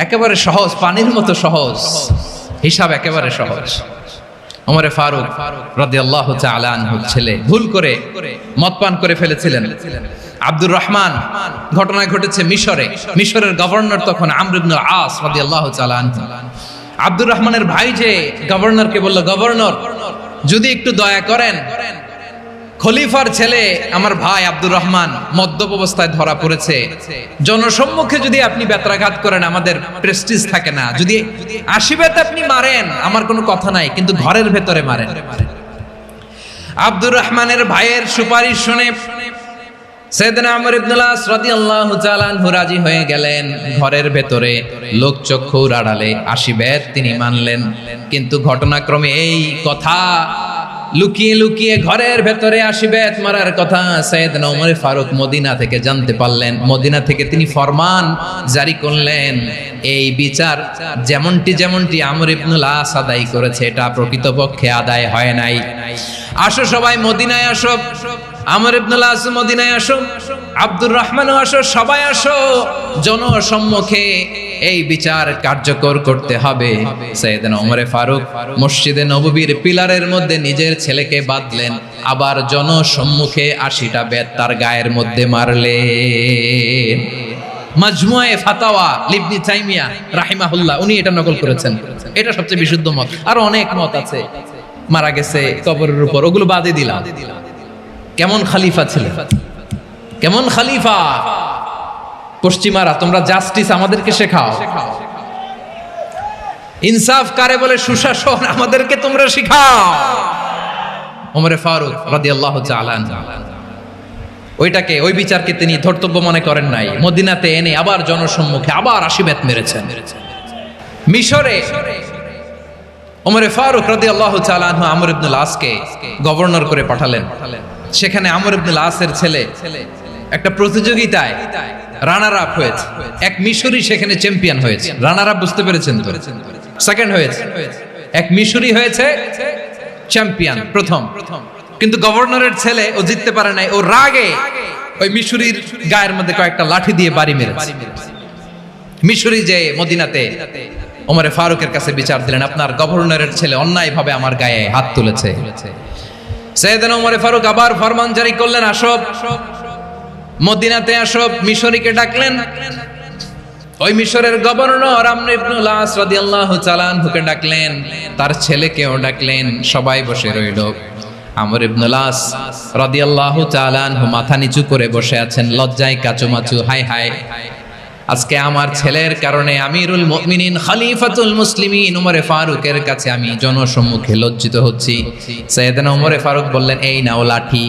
একেবারে সহজ, পানির মতো সহজ হিসাব, একেবারে সহজ। ওমরে ফারুক রাদিয়াল্লাহু তাআলা আনহুর ছেলে ভুল করে মদ পান করে ফেলেছিলেন। আব্দুর রহমান, ঘটনা ঘটেছে মিশরে। মিশরের গভর্নর তখন আমর ইবনে আস রাদিয়াল্লাহু তাআলা আনহু। আব্দুর রহমানের ভাই যে গভর্নরকে বলল, গভর্নর যদি একটু দয়া করেন, খলিফার ছেলে আমার ভাই আব্দুর রহমান মদ্যপ অবস্থায় ধরা পড়েছে, জনসম্মুখে যদি আপনি বেত্রাঘাত করেন আমাদের প্রেস্টিজ থাকে না, যদি 80 বেত আপনি মারেন আমার কোনো কথা নাই, কিন্তু ঘরের ভেতরে মারেন। আব্দুর রহমানের ভাইয়ের সুপারিশ শুনে সাইয়েদনা আমর ইবনে আস রাদিয়াল্লাহু তাআলা আনহু রাজি হয়ে গেলেন। ঘরের ভেতরে লোকচক্ষুর আড়ালে 80 বেত তিনি মানলেন। কিন্তু ঘটনাক্রমে এই কথা লুকিয়ে লুকিয়ে ঘরের ভেতরে 80 বেত মারার কথা সাইয়েদনা ওমর ফারুক মদিনা থেকে জানতে পারলেন। মদিনা থেকে তিনি ফরমান জারি করলেন, এই বিচার যেমনটি আমর ইবনে আস আদায় করেছে এটা প্রকৃতপক্ষে আদায় হয় নাই। আসো সবাই মদিনায় আসো, আমর ইবনে আস মদিনায় আসো, আব্দুর রহমানও আসো, সবাই আসো, জনসম্মুখে এই বিচার কার্যকর করতে হবে। সাইয়েদনা ওমর ফারুক মসজিদে নববীর পিলারের মধ্যে নিজের ছেলেকে বাঁধলেন, আবার জনসম্মুখে 80টা বেত তার গায়ের মধ্যে মারলেন। মাজমুয়ে ফাতাওয়া ইবনে তাইমিয়া রাহিমাহুল্লাহ উনি এটা নকল করেছেন। এটা সবচেয়ে বিশুদ্ধ মত, আর অনেক মত আছে। মারা গেছে কবরের উপর, ওগুলো বাদই দিলাম। কেমন খলিফা ছিলেন, কেমন খলিফা! পশ্চিমারা তোমরা জাস্টিস আমাদেরকে শেখাও, ইনসাফ কারে বলে, সুশাসন আমাদেরকে তোমরা শেখাও। ওমর ফারুক রাদিয়াল্লাহু তাআলা ওইটাকে, ওই বিচারকে তিনি ধর্তব্য মনে করেন নাই। মদিনাতে এনে আবার জনসম্মুখে আবার 80 বেত মেরেছেন। মিশরে ওমর ফারুক রাদিয়াল্লাহু তাআলা আনহু আমর ইবনে আসকে গভর্নর করে পাঠালেন। সেখানে আমর ইবনে আসের ছেলে একটা প্রতিযোগিতায় রানার আপ হয়েছে। এক মিশরি সেখানে চ্যাম্পিয়ন হয়েছে। রানার আপ বুঝতে পেরেছেন তো? সেকেন্ড হয়েছে। এক মিশরি হয়েছে চ্যাম্পিয়ন, প্রথম। কিন্তু গভর্নরের ছেলে ও জিততে পারে নাই। ও রাগে ওই মিশরির গায়ের মধ্যে কয়েকটা লাঠি দিয়ে বাড়ি মেরেছে। মিশরি যে মদিনাতে ওমর ফারুকের কাছে বিচার দিলেন, আপনার গভর্নরের ছেলে অন্যায়ভাবে আমার গায়ে হাত তুলেছে। সাইয়েদনা ওমর ফারুক আবার ফরমান জারি করলেন, আসো মদিনাতে আসো। মিশরীকে ডাকলেন। ওই মিশরের গভর্নর আমর ইবনে আস রাদিয়াল্লাহু তাআলা আনহুকে ডাকলেন, তার ছেলেকেও ডাকলেন। সবাই বসে রইল। আমর ইবনে আস রাদিয়াল্লাহু তাআলা আনহু মাথা নিচু করে বসে আছেন, লজ্জায় কাচুমাচু। হায় হায়, আজকে আমার ছেলের কারণে আমিরুল মুমিনিন খলিফাতুল মুসলিমিন ওমর ফারুকের কাছে আমি জনসম্মুখে লজ্জিত হচ্ছি। সাইয়েদনা ওমর ফারুক বললেন, এই নাও লাঠি।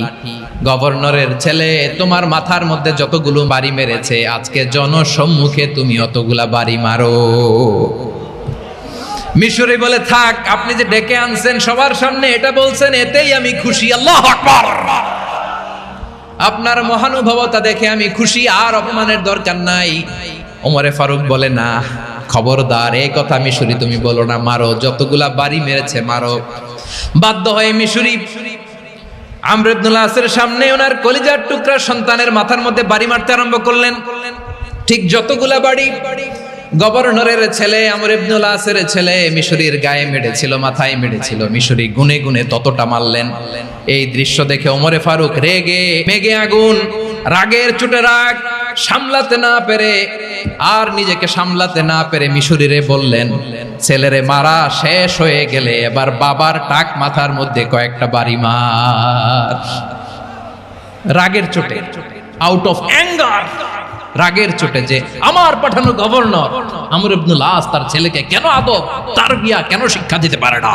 গভর্নরের ছেলে তোমার মাথার মধ্যে যতগুলো বাড়ি মেরেছে, আজকে জনসম্মুখে তুমি অতগুলা বাড়ি মারো। মিশরি বলে, থাক, আপনি যে ডেকে আনছেন সবার সামনে এটা বলছেন, এতেই আমি খুশি। আল্লাহু আকবার! আপনার মহানুভবতা দেখে আমি খুশি, আর অপমানের দরকার নাই। ওমর ফারুক বলে, না, খবরদার, এই কথা মিশরি তুমি বলো না, মারো, যতগুলা বাড়ি মেরেছে মারো। বাধ্য হয়ে মিশরি আমর ইবনে আসের সামনে ওনার কলিজার টুকরা সন্তানের মাথার মধ্যে বাড়ি মারতে আরম্ভ করলেন। ঠিক যতগুলা বাড়ি গভর্নরের ছেলে আমর ইবনে আসের ছেলে মিশরীর গায়ে মেরেছিল, মাথায় মেরেছিল, মিশরি গুনে গুনে ততটা মারলেন। এই দৃশ্য দেখে ওমর ফারুক রেগে মেগে আগুন, রাগের চোটে রাগ সামলাতে না পেরে, আর নিজেকে সামলাতে না পেরে মিশরীরে বললেন, ছেলেরে মারা শেষ হয়ে গেলে এবার বাবার টাক মাথার মধ্যে কয়েকটা বাড়ি মার। রাগের চোটে, আউট অফ অ্যাঙ্গার রাগের চোটে যে আমার পাঠানো গভর্নর আমর ইবনুল আস তার ছেলেকে কেন আদব তারবিয়া কেন শিক্ষা দিতে পারে না,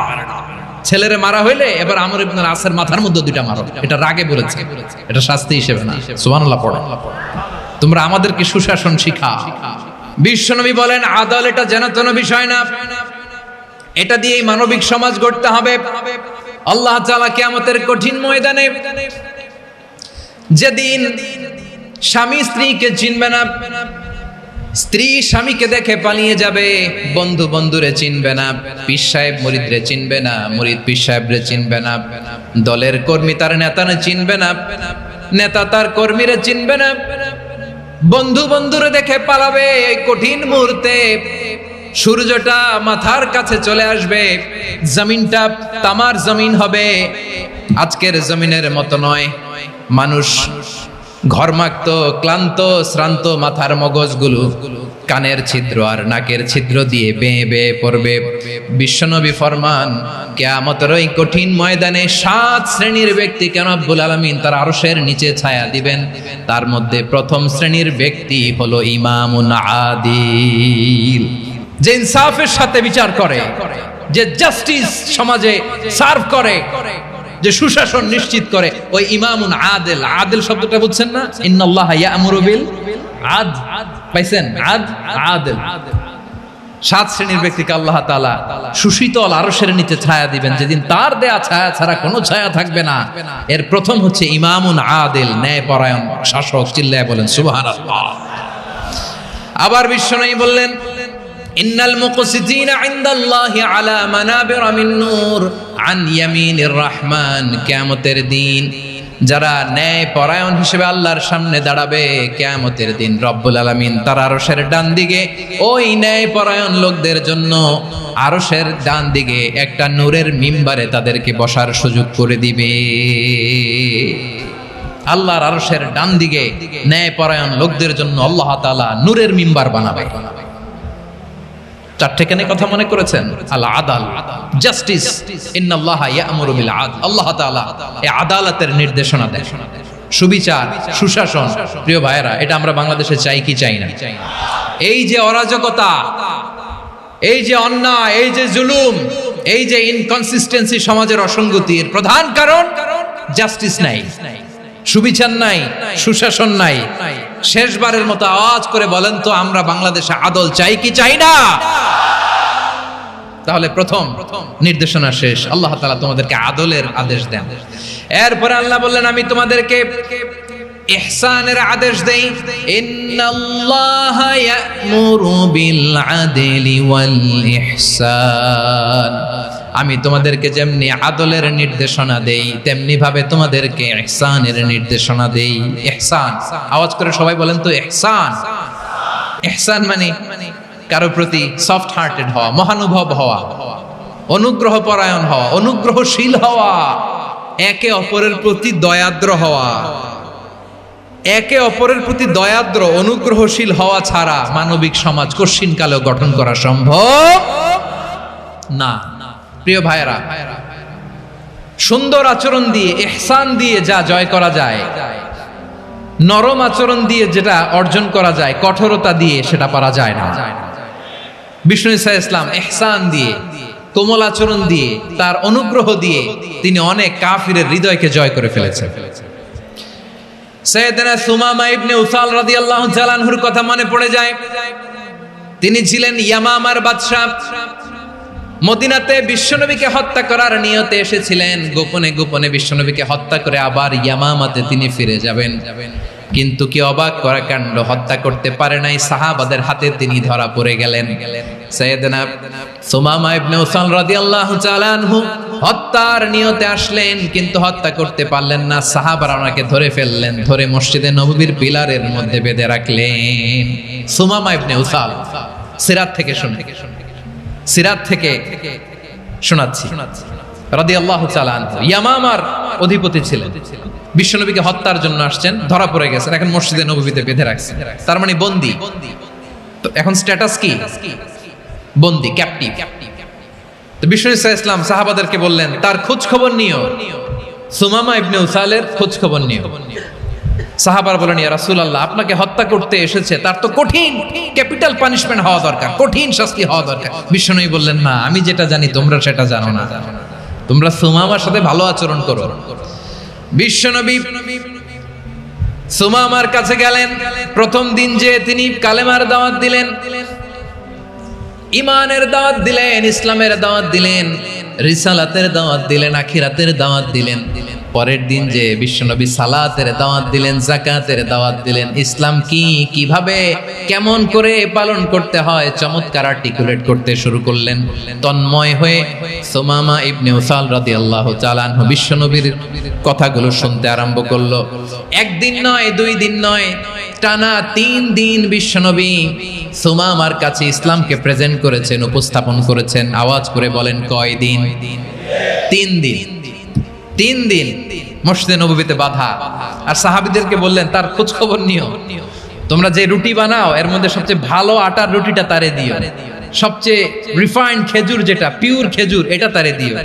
ছেলেরে মারা হইলে এবার আমর ইবনুল আসের মাথার মধ্যে দুইটা মারো, এটা রাগে বলেছে, এটা শাস্তি হিসেবে না। সুবহানাল্লাহ পড়ে। তোমরা আমাদেরকে সুশাসন শিখাও। বিশ্বনবী বলেন আদল এটা যেন বিষয় না, এটা দিয়েই মানবিক সমাজ গড়তে হবে। আল্লাহ তাআলা কিয়ামতের কঠিন ময়দানে যেদিন স্বামী স্ত্রীকে চিনবে না, স্ত্রী স্বামীকে দেখে পালিয়ে যাবে, বন্ধু বন্ধুরে চিনবে না, পীর সাহেব মুরিদরে চিনবে না, মুরিদ পীর সাহেবরে চিনবে না, দলের কর্মী তার নেতারে চিনবে না, নেতা তার কর্মীরে চিনবে না, বন্ধু বন্ধুরে দেখে পালাবে। এই কঠিন মুহূর্তে সূর্যটা মাথার কাছে চলে আসবে, জমিনটা তামার জমিন হবে, আজকের জমিনের মতো নয়। মানুষ ঘর্মাক্ত ক্লান্ত শ্রান্ত মাথার মগজগুলো কানের ছিদ্র আর নাকের ছিদ্র দিয়ে বেয়ে বেয়ে পড়বে। বিশ্বনবী ফরমান কিয়ামতের ওই কঠিন ময়দানে 7 শ্রেণীর ব্যক্তিকে রব্বুল আলামিন তার আরশের নিচে ছায়া দিবেন। তার মধ্যে প্রথম শ্রেণীর ব্যক্তি হলো ইমামুন আদিল, যে ইনসাফের সাথে বিচার করে, যে জাস্টিস সমাজে সার্ভ করে, যে সুশাসন নিশ্চিত করে, ওই ইমামুন আদিল। আদিল শব্দটা বুঝছেন না? ইন্নাল্লাহা ইয়া'মুরু বিল আদল, পাইছেন? আদিল। 7 শ্রেণীর ব্যক্তিকে আল্লাহ তাআলা সুশীতল আরশের নিচে ছায়া দিবেন, যেদিন তার দেয়া ছায়া ছাড়া কোনো ছায়া থাকবে না। এর প্রথম হচ্ছে ইমামুন আদিল, ন্যায়পরায়ণ শাসক। চিল্লায় বলেন সুবহানাল্লাহ। আবার বিশ্বনবী বললেন ইন্নাল মুকসিতিনা ইনদাল্লাহি আলা মানাবিরা মিন নূর আন ইয়ামিনির রহমান। কিয়ামতের দিন যারা ন্যায় পরায়ণ হিসেবে আল্লাহর সামনে দাঁড়াবে, কিয়ামতের দিন রব্বুল আলামিন তার আরশের ডান দিকে ওই ন্যায় পরায়ণ লোকদের জন্য আরশের ডান দিকে একটা নূরের মিম্বারে তাদেরকে বসার সুযোগ করে দিবে। আল্লাহর আরশের ডান দিকে ন্যায় পরায়ণ লোকদের জন্য আল্লাহ তাআলা নূরের মিম্বার বানাবে। 4টে কেন কথা মনে করেছেন? আল আদাল, জাস্টিস। ইন্নাল্লাহা ইয়া'মুরু বিল আদল। আল্লাহ তাআলা এই আদালতের নির্দেশনা দেন, সুবিচার, সুশাসন। প্রিয় ভাইয়েরা, এটা আমরা বাংলাদেশে চাই কি চাই না? এই যে অরাজকতা, এই যে অন্যায়, এই যে জুলুম, এই যে ইনকনসিস্টেন্সি, সমাজের অসঙ্গতির প্রধান কারণ জাস্টিস নাই, সুবিচার নাই, সুশাসন নাই। শেষবারের মতো আওয়াজ করে বলেন তো, আমরা বাংলাদেশে আদল চাই কি চাই না? তাহলে প্রথম নির্দেশনা শেষ। আল্লাহ তাআলা তোমাদেরকে আদলের আদেশ দেন। এরপরে আল্লাহ বললেন আমি তোমাদেরকে ইহসানের আদেশ দেই। ইন্নাল্লাহা ইয়া'মুরু বিল আদলি ওয়াল ইহসান। আমি তোমাদেরকে যেমনি আদলের নির্দেশনা দেই, তেমনি ভাবে তোমাদেরকে ইহসানের নির্দেশনা দেই। ইহসান, আওয়াজ করে সবাই বলেন তো ইহসান। ইহসান মানে কারো প্রতি সফট হার্টেড হওয়া, মহানুভব হওয়া, অনুগ্রহ পরায়ণ হওয়া, অনুগ্রহশীল হওয়া, একে অপরের প্রতি দয়াদ্র হওয়া। একে অপরের প্রতি দয়াদ্র অনুগ্রহশীল হওয়া ছাড়া মানবিক সমাজ কশিনকালেও গঠন করা সম্ভব না। প্রিয় ভাইয়েরা, সুন্দর আচরণ দিয়ে, ইহসান দিয়ে যা জয় করা যায়, নরম আচরণ দিয়ে যেটা অর্জন করা যায়, কঠোরতা দিয়ে সেটা পারা যায় না। বিষ্ণু ঈসা ইসলাম ইহসান দিয়ে, কোমল আচরণ দিয়ে, তার অনুগ্রহ দিয়ে তিনি অনেক কাফিরের হৃদয়কে জয় করে ফেলেছেন। সাইয়েদনা সুমামা ইবনে উসাল রাদিয়াল্লাহু তাআলা আনহুর কথা মনে পড়ে যায়। তিনি ছিলেন ইয়ামামার বাদশা। মদিনাতে বিশ্বনবীকে হত্যা করার নিয়তে এসেছিলেন, গোপনে গোপনে বিশ্বনবীকে হত্যা করে আবার ইয়ামামাতে তিনি ফিরে যাবেন। কিন্তু কি অবাক করা কাণ্ড, হত্যা করতে পারে নাই, সাহাবাদের হাতে তিনি ধরা পড়ে গেলেন। সাইয়েদনা সুমামা ইবনে উসাল রাদিয়াল্লাহু তাআলা আনহু হত্যার নিয়তে আসলেন, কিন্তু হত্যা করতে পারলেন না। সাহাবারা ওনাকে ধরে ফেললেন, ধরে মসজিদে নববীর পিলারের মধ্যে বেঁধে রাখলেন। সুমামা ইবনে উসাল, সিরাত থেকে শুনে, সিরাত থেকে শোনাচ্ছি, রাদিয়াল্লাহু তাআলা আনহু ইয়ামামার অধিপতি ছিলেন। বিশ্বনবীকে হত্যার জন্য আসছেন, ধরা পড়ে গেছেন, এখন মসজিদে নববীতে বেঁধে রাখছেন, তার মানে বন্দী। তো এখন স্ট্যাটাস কি? বন্দী, ক্যাপটিভ। তো বিষ্ণু ঈসা ইসলাম সাহাবাদেরকে বললেন তার খোঁজ খবর নিও, সুমামা ইবনে উসালের খোঁজ খবর নিও। সাহাবারা বলেন, ইয়া রাসূলুল্লাহ, আপনাকে হত্যা করতে এসেছে, তার তো কঠিন ক্যাপিটাল পানিশমেন্ট হওয়া দরকার, কঠিন শাস্তি হওয়া দরকার। বিশ্বনবী বললেন, না, আমি যেটা জানি তোমরা সেটা জানো না, তোমরা সুমামার সাথে ভালো আচরণ করো। বিশ্বনবী সুমামার কাছে গেলেন। প্রথম দিন যে তিনি কালেমার দাওয়াত দিলেন, ঈমানের দাওয়াত দিলেন, ইসলামের দাওয়াত দিলেন, রিসালাতের দাওয়াত দিলেন, আখিরাতের দাওয়াত দিলেন। পরের দিন যে বিশ্বনবী সালাতের দাওয়াত দিলেন, যাকাতের দাওয়াত দিলেন, ইসলাম কি, কিভাবে, কেমন করে পালন করতে হয় চমৎকার আর্টিকুলেট করতে শুরু করলেন। তন্ময় হয়ে সুমামা ইবনে উসাল রাদিয়াল্লাহু তাআলা আনহু বিশ্বনবীর কথাগুলো শুনতে আরম্ভ করলো। একদিন নয়, 2 দিন নয়, টানা 3 দিন বিশ্বনবী সুমামার কাছে ইসলামকে প্রেজেন্ট করেছেন, উপস্থাপন করেছেন। আওয়াজ করে বলেন, কয় দিন? 3 দিন। 3 দিন মসজিদে নববীতে বাধা। আর সাহাবীদেরকে বললেন, তার খোঁজ খবর নিও, তোমরা যে রুটি বানাও এর মধ্যে সবচেয়ে ভালো আটার রুটিটা তারে দিও, সবচেয়ে রিফাইন্ড খেজুর, যেটা পিওর খেজুর, এটা তারে দিও।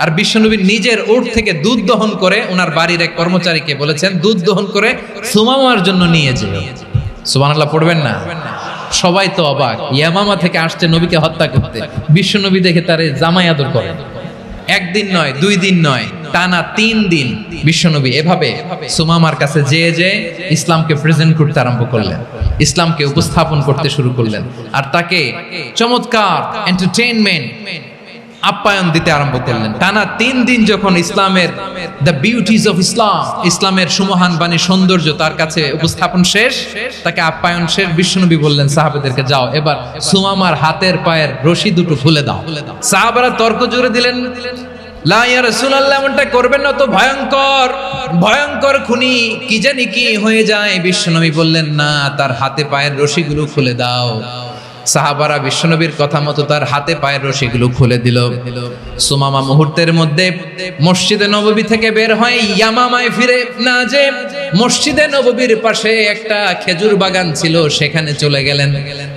আর বিশ্বনবী নিজের ওট থেকে দুধ দহন করে ওনার বাড়ির এক কর্মচারীকে বলেছেন, দুধ দহন করে সুমামার জন্য নিয়ে যেও। সুবহানাল্লাহ পড়বেন না? সবাই তো অবাক, ইয়ামামা থেকে আসছে নবীকে হত্যা করতে, বিশ্বনবী দেখে তারে জামাই আদর করেন। 1 দিন নয়, 2 দিন নয়, টানা 3 দিন বিশ্বনবী এভাবে সুমামার কাছে যেয়ে ইসলামকে প্রেজেন্ট করতে আরম্ভ করলেন, ইসলামকে উপস্থাপন করতে শুরু করলেন। আর তাকে চমৎকার এন্টারটেইনমেন্ট, আপ্যায়ন দিতে আরম্ভ করলেন। টানা 3 দিন যখন ইসলামের দ্য বিউটিজ অফ ইসলাম, ইসলামের সুমহান বাণী, সৌন্দর্য তার কাছে উপস্থাপন শেষ, তাকে আপ্যায়ন শেষ, বিশ্বনবী বললেন সাহাবাদেরকে, যাও এবার সুমামার হাতের পায়ের রশি দুটো খুলে দাও। সাহাবারা তর্ক জুড়ে দিলেন, লা ইয়া রাসূলুল্লাহ, এমনটা করবেন না, তো ভয়ঙ্কর ভয়ঙ্কর খুনি, কি জানি কি হয়ে যায়। বিশ্বনবী বললেন, না, তার হাতে পায়ের রশিগুলো খুলে দাও। সাহাবারা বিশ্বনবীর কথা মতো তার হাতে পায়ের রশিগুলো খুলে দিল। সুমামা মুহূর্তের মধ্যে মসজিদে নববী থেকে বের হয়ে ইয়ামামায় ফিরে না যে মসজিদে নববীর পাশে একটা খেজুর বাগান ছিল, সেখানে চলে গেলেন।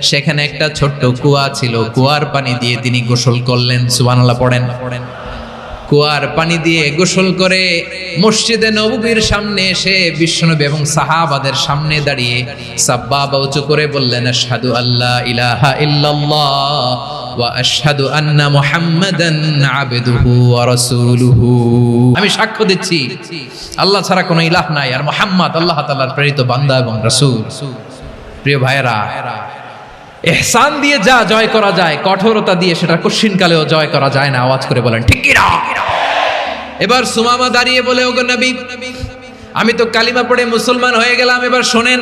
সেখানে একটা ছোট্ট কুয়া ছিল, কুয়ার পানি দিয়ে তিনি গোসল করলেন। সুবহানাল্লাহ পড়েন। কুয়ার পানি দিয়ে গোসল করে মসজিদে নববীর সামনে এসে বিশ্বনবী এবং সাহাবাদের সামনে দাঁড়িয়ে সাব্বাবা উঁচু করে বললেন, আশহাদু আল্লা ইলাহা ইল্লাল্লাহ ওয়া আশহাদু আন্না মুহাম্মাদান আবদুহু ওয়া রাসূলুহু। আমি সাক্ষ্য দিচ্ছি আল্লাহ ছাড়া কোনো ইলাহ নাই, আর মুহাম্মদ আল্লাহ তাআলার প্রেরিত বান্দা এবং রাসূল। প্রিয় ভাইয়েরা, ইহসান দিয়ে যা জয় করা যায়, কঠোরতা দিয়ে সেটা কঠিনকালেও জয় করা যায় না। আওয়াজ করে বলেন, ঠিক কি না? এবার সুমামা দাঁড়িয়ে বলে, ওগো নবী, আমি তো কালিমা পড়ে মুসলমান হয়ে গেলাম, এবার শোনেন,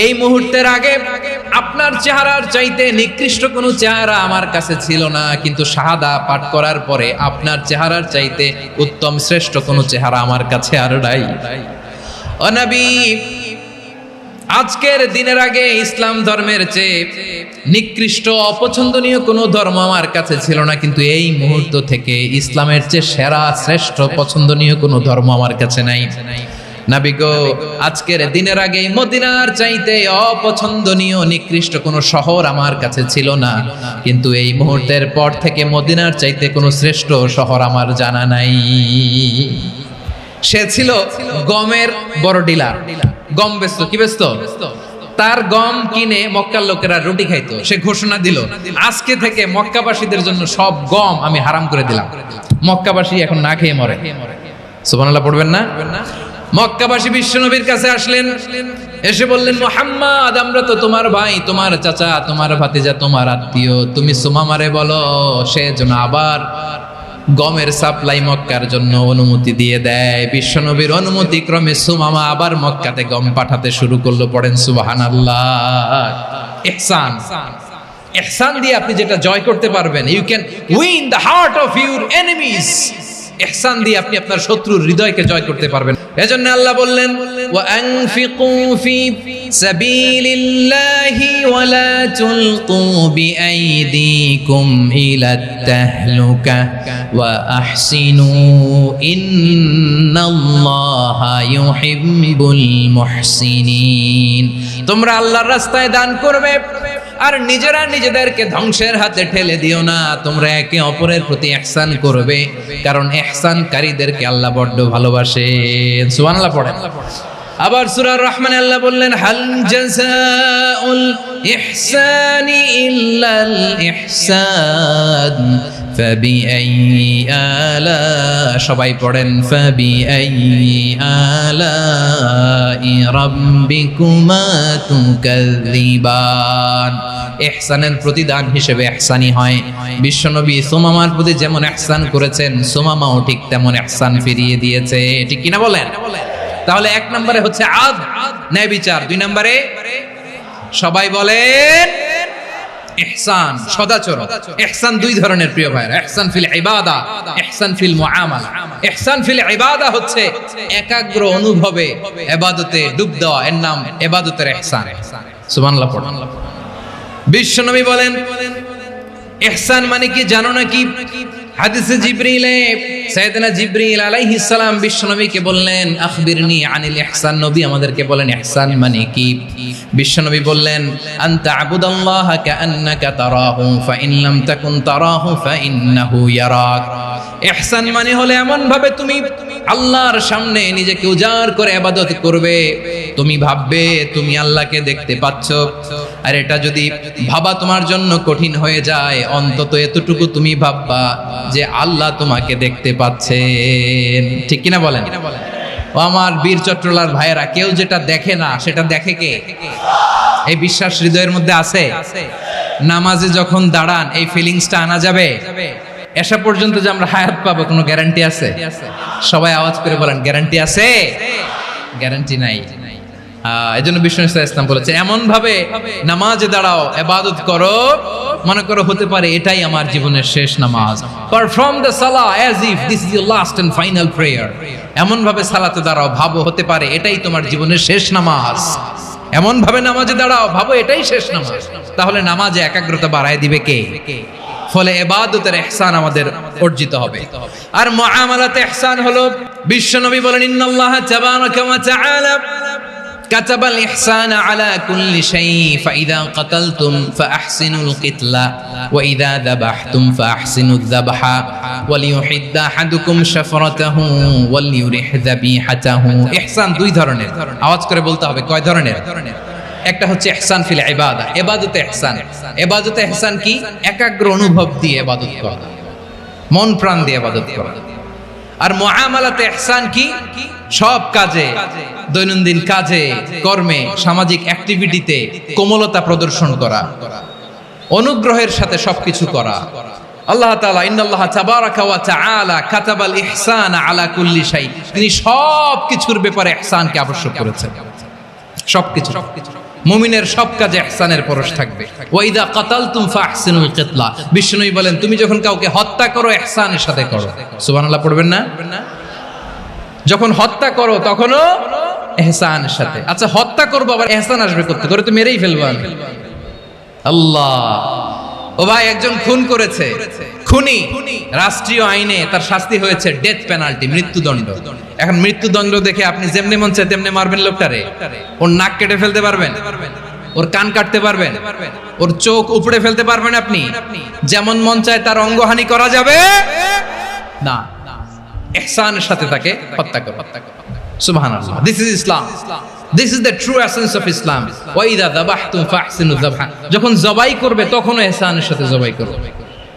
এই মুহূর্তের আগে আপনার চেহারার চাইতে নিকৃষ্ট কোনো চেহারা আমার কাছে ছিল না, কিন্তু শাহাদা পাঠ করার পরে আপনার চেহারার চাইতে উত্তম শ্রেষ্ঠ কোনো চেহারা আমার কাছে আর নাই। ও নবী, আজকের দিনের আগে ইসলাম ধর্মের চেয়ে নিকৃষ্ট অপছন্দনীয় কোনো ধর্ম আমার কাছে ছিল না, কিন্তু এই মুহূর্ত থেকে ইসলামের চেয়ে সেরা শ্রেষ্ঠ পছন্দনীয় কোনো ধর্ম আমার কাছে নাই। নবী গো, আজকের দিনের আগে মদিনার চাইতে অপছন্দনীয় নিকৃষ্ট কোনো শহর আমার কাছে ছিল না, কিন্তু এই মুহূর্তের পর থেকে মদিনার চাইতে কোনো শ্রেষ্ঠ শহর আমার জানা নাই। সে ছিল গমের বড় ডিলার, গম বেচতো। কি বেচতো? তার গম কিনে মক্কার লোকেরা রুটি খাইতো। সে ঘোষণা দিল, আজকে থেকে মক্কাবাসীদের জন্য সব গম আমি হারাম করে দিলাম, মক্কাবাসী এখন না খেয়ে মরে। সুবহানাল্লাহ পড়বেন না? মক্কাবাসী বিশ্বনবীর কাছে আসলেন, এসে বললেন, মুহাম্মদ, আমরা তো তোমার ভাই, তোমার চাচা, তোমার ভাতিজা, তোমার আত্মীয়, তুমি সুমামারে বলো সে যেন আবার গমের সাপ্লাই মক্কার জন্য অনুমতি দিয়ে দেয়। বিশ্বনবীর অনুমতি ক্রমে সুমামা আবার মক্কাতে গম পাঠাতে শুরু করলো। পড়েন সুবহানাল্লাহ। ইহসান, ইহসান দিয়ে আপনি যেটা জয় করতে পারবেন, you can win the heart of your enemies. ইহসান দিয়ে আপনি আপনার শত্রুর হৃদয়কে জয় করতে পারবেন। এজন্য আল্লাহ বললেন, ওয়া আনফিকু ফি সাবিলিল্লাহি ওয়া লা তুলকু বিআইদিকুম ইলাত তাহলুকা ওয়া আহসিনু ইন্নাল্লাহা ইউহিব্বুল মুহসিনিন। তোমরা আল্লাহর রাস্তায় দান করবে আর নিজেরা নিজেদেরকে ধ্বংসের হাতে ঠেলে দিও না। তোমরা একে অপরের প্রতি ইহসান করবে, কারণ ইহসানকারীদেরকে আল্লাহ বড্ড ভালোবাসেন। সুবহানাল্লাহ পড়েন। আবার সূরা রহমানে আল্লাহ বললেন হাল জাযাউল ইহসানি ইল্লাল ইহসান ফাবিআইয়ি আলা, সবাই পড়েন ফাবিআইয়ি আলাই রাব্বিকুমা তুকাযযিবান। ইহসানের প্রতিদান হিসেবে ইহসানি হয়। বিশ্বনবী সুমামার প্রতি যেমন ইহসান করেছেন, সুমামাও ঠিক তেমন ইহসান ফিরিয়ে দিয়েছে। ঠিক কিনা বলেন? তাহলে এক নম্বরে হচ্ছে আদ, ন্যায় বিচার। দুই নম্বরে সবাই বলেন ইহসান, সদাচরণ। ইহসান দুই ধরনের প্রিয় ভাইরা, ইহসান ফিল ইবাদা, ইহসান ফিল মুআমালা। ইহসান ফিল ইবাদা হচ্ছে একাগ্র অনুভবে ইবাদতে ডুব দেওয়া, এর নাম ইবাদতের ইহসান। সুবহানাল্লাহ পড়ুন। বিশ্বনবী বলেন ইহসান মানে কি জানো নাকি? হাদিসে জিবরিলে সাইয়েদনা জিবরিল আলাইহিস সালাম বিশ্বনবীকে বললেন আখবিরনি আনিল ইহসান। নবী আমাদেরকে বলেন ইহসান মানে কি? বিশ্বনবী বললেন আনতা আবুদাল্লাহ কাআন্নাকা তারাহু ফাইন লাম তাকুন তারাহু ফাইন্নাহু ইয়ারাক। ইহসান মানে হলো এমন ভাবে তুমি আল্লাহর সামনে নিজেকে উজাড় করে ইবাদত করবে, তুমি ভাববে তুমি আল্লাহকে দেখতে পাচ্ছ। আর এটা যদি ভাবা তোমার জন্য কঠিন হয়ে যায়, অন্তত এতটুকু তুমি ভাববা যে আল্লাহ তোমাকে দেখতে পাচ্ছেন। ঠিক কিনা বলেন? ও আমার বীর চট্টলার ভাইয়েরা, কেউ যেটা দেখে না সেটা দেখে কে? এই বিশ্বাস হৃদয়ের মধ্যে আছে? নামাজে যখন দাঁড়ান এই ফিলিংসটা আনা যাবে? এসা পর্যন্ত যে আমরা হায়াত পাবো কোনো গ্যারান্টি আছে? সবাই আওয়াজ করে বলেন গ্যারান্টি আছে? গ্যারান্টি নাই। এজন্য বিষ্ণু ইসলাম বলেছে এমন ভাবে নামাজে দাঁড়াও, ইবাদত করো, মনে করো হতে পারে এটাই আমার জীবনের শেষ নামাজ। Perform the salah as if this is your last and final prayer. এমন ভাবে সালাতে দাঁড়াও, ভাবো হতে পারে এটাই তোমার জীবনের শেষ নামাজ। এমন ভাবে নামাজে দাঁড়াও, ভাবো এটাই শেষ নামাজ। তাহলে নামাজে একাগ্রতা বাড়ায় দিবে কে? ফলে ইবাদতের ইহসান আমাদের অর্জিত হবে। আর মুআমালাতে ইহসান হলো, বিশ্বনবী বলেন ইন্নাল্লাহা তাবারাকা ওয়া তাআলা কাতাবাল ইহসানা আলা কুল্লি শাই ফাইদা কাতালতুম ফাআহসিনুল কিতলা ওয়া ইযা যাবাহতুম ফাআহসিনুয যাবহা ওয়ালিয়ুহিদ্দা আহাদুকুম শাফরাতাহু ওয়ালিয়ুরিহ যাবিহাতাহু। ইহসান দুই ধরনের, আওয়াজ করে বলতে হবে কয় ধরনের? একটা হচ্ছে ইহসান ফিল ইবাদা, ইবাদতে ইহসান। ইবাদতে ইহসান কি? একাগ্র অনুভব দিয়ে ইবাদত করা, মন প্রাণ দিয়ে ইবাদত করা। আর মুআমালাতে ইহসান কি? সব কাজে, দৈনন্দিন কাজে, কর্মে, সামাজিক অ্যাক্টিভিটিতে কোমলতা প্রদর্শন করা, অনুগ্রহের সাথে সবকিছু করা। আল্লাহ তাআলা ইন্নাল্লাহা তাবারাকা ওয়া তাআলা কাতাবাল ইহসানা আলা কুল্লি শাই, তিনি সব কিছুর ব্যাপারে ইহসানকে আবশ্যক করেছেন। সবকিছু, মুমিনের সব কাজে ইহসানের পরশ থাকবে। ওয়া ইযা কাতালতুম ফাহসিনুল কিতলা, বিষ্ণুই বলেন তুমি যখন কাউকে হত্যা করো ইহসানের সাথে করো। সুবহানাল্লাহ পড়বেন না? যখন হত্যা করো তখনও ইহসানের সাথে। আচ্ছা হত্যা করবো আবার ইহসান আসবে করতে, করে তো মেরেই ফেলবো আমি। আল্লাহ, ও ভাই একজন খুন করেছে, খুনি, রাষ্ট্রীয় আইনে তার শাস্তি হয়েছে ডেথ পেনাল্টি, মৃত্যুদণ্ড। এখন মৃত্যুদণ্ড দেখে আপনি যেমনি মন চায় তেমনি মারবেন লোকটারে? ওর নাক কেটে ফেলতে পারবেন? ওর কান কাটতে পারবেন? ওর চোখ উপড়ে ফেলতে পারবেন আপনি? যেমন মন চায় তার অঙ্গহানি করা যাবে না। ইহসানের সাথে তাকে হত্যা করো। সুবহানাল্লাহ, this is Islam, this is the true essence of Islam. ওয়া ইযা যাবাহতুম ফাহসিনুয যাবহা, যখন জবাই করবে তখনও ইহসানের সাথে জবাই করো।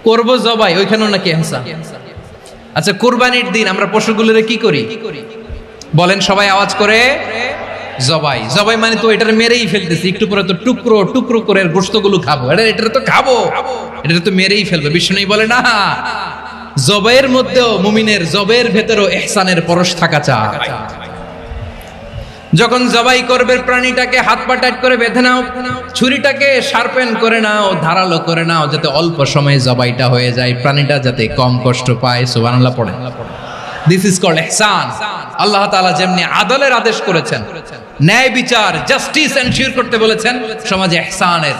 করব জবাই, ওইখানেও নাকি ইহসান। আচ্ছা কুরবানির দিন আমরা পশুগুলোরে কি করি বলেন সবাই আওয়াজ করে? জবাই। জবাই মানে তো এটারে মেরেই ফেলতেছি, একটু পরে তো টুকরো টুকরো করে গোশতগুলো খাবো, এটা তো খাবো, এটা তো মেরেই ফেলবে। বিষ্ণু বলে না, জবাইয়ের মধ্যেও মুমিনের জবের ভেতরেও ইহসানের পরশ থাকা চাই। যখন জবাই করবে প্রাণীটাকে হাত পা টাইট করে বেঁধে নাও, ছুরিটাকে শার্পেন করে নাও, ধারালো করে নাও, যাতে অল্প সময়ে জবাইটা হয়ে যায়, প্রাণীটা যাতে কম কষ্ট পায়। সুবহানাল্লাহ পড়ে। দিস ইজ কল্ড ইহসান। আল্লাহ তাআলা যেমনি আদলের আদেশ করেছেন, ন্যায় বিচার, জাস্টিস এনশিওর করতে বলেছেন, সমাজে ইহসানের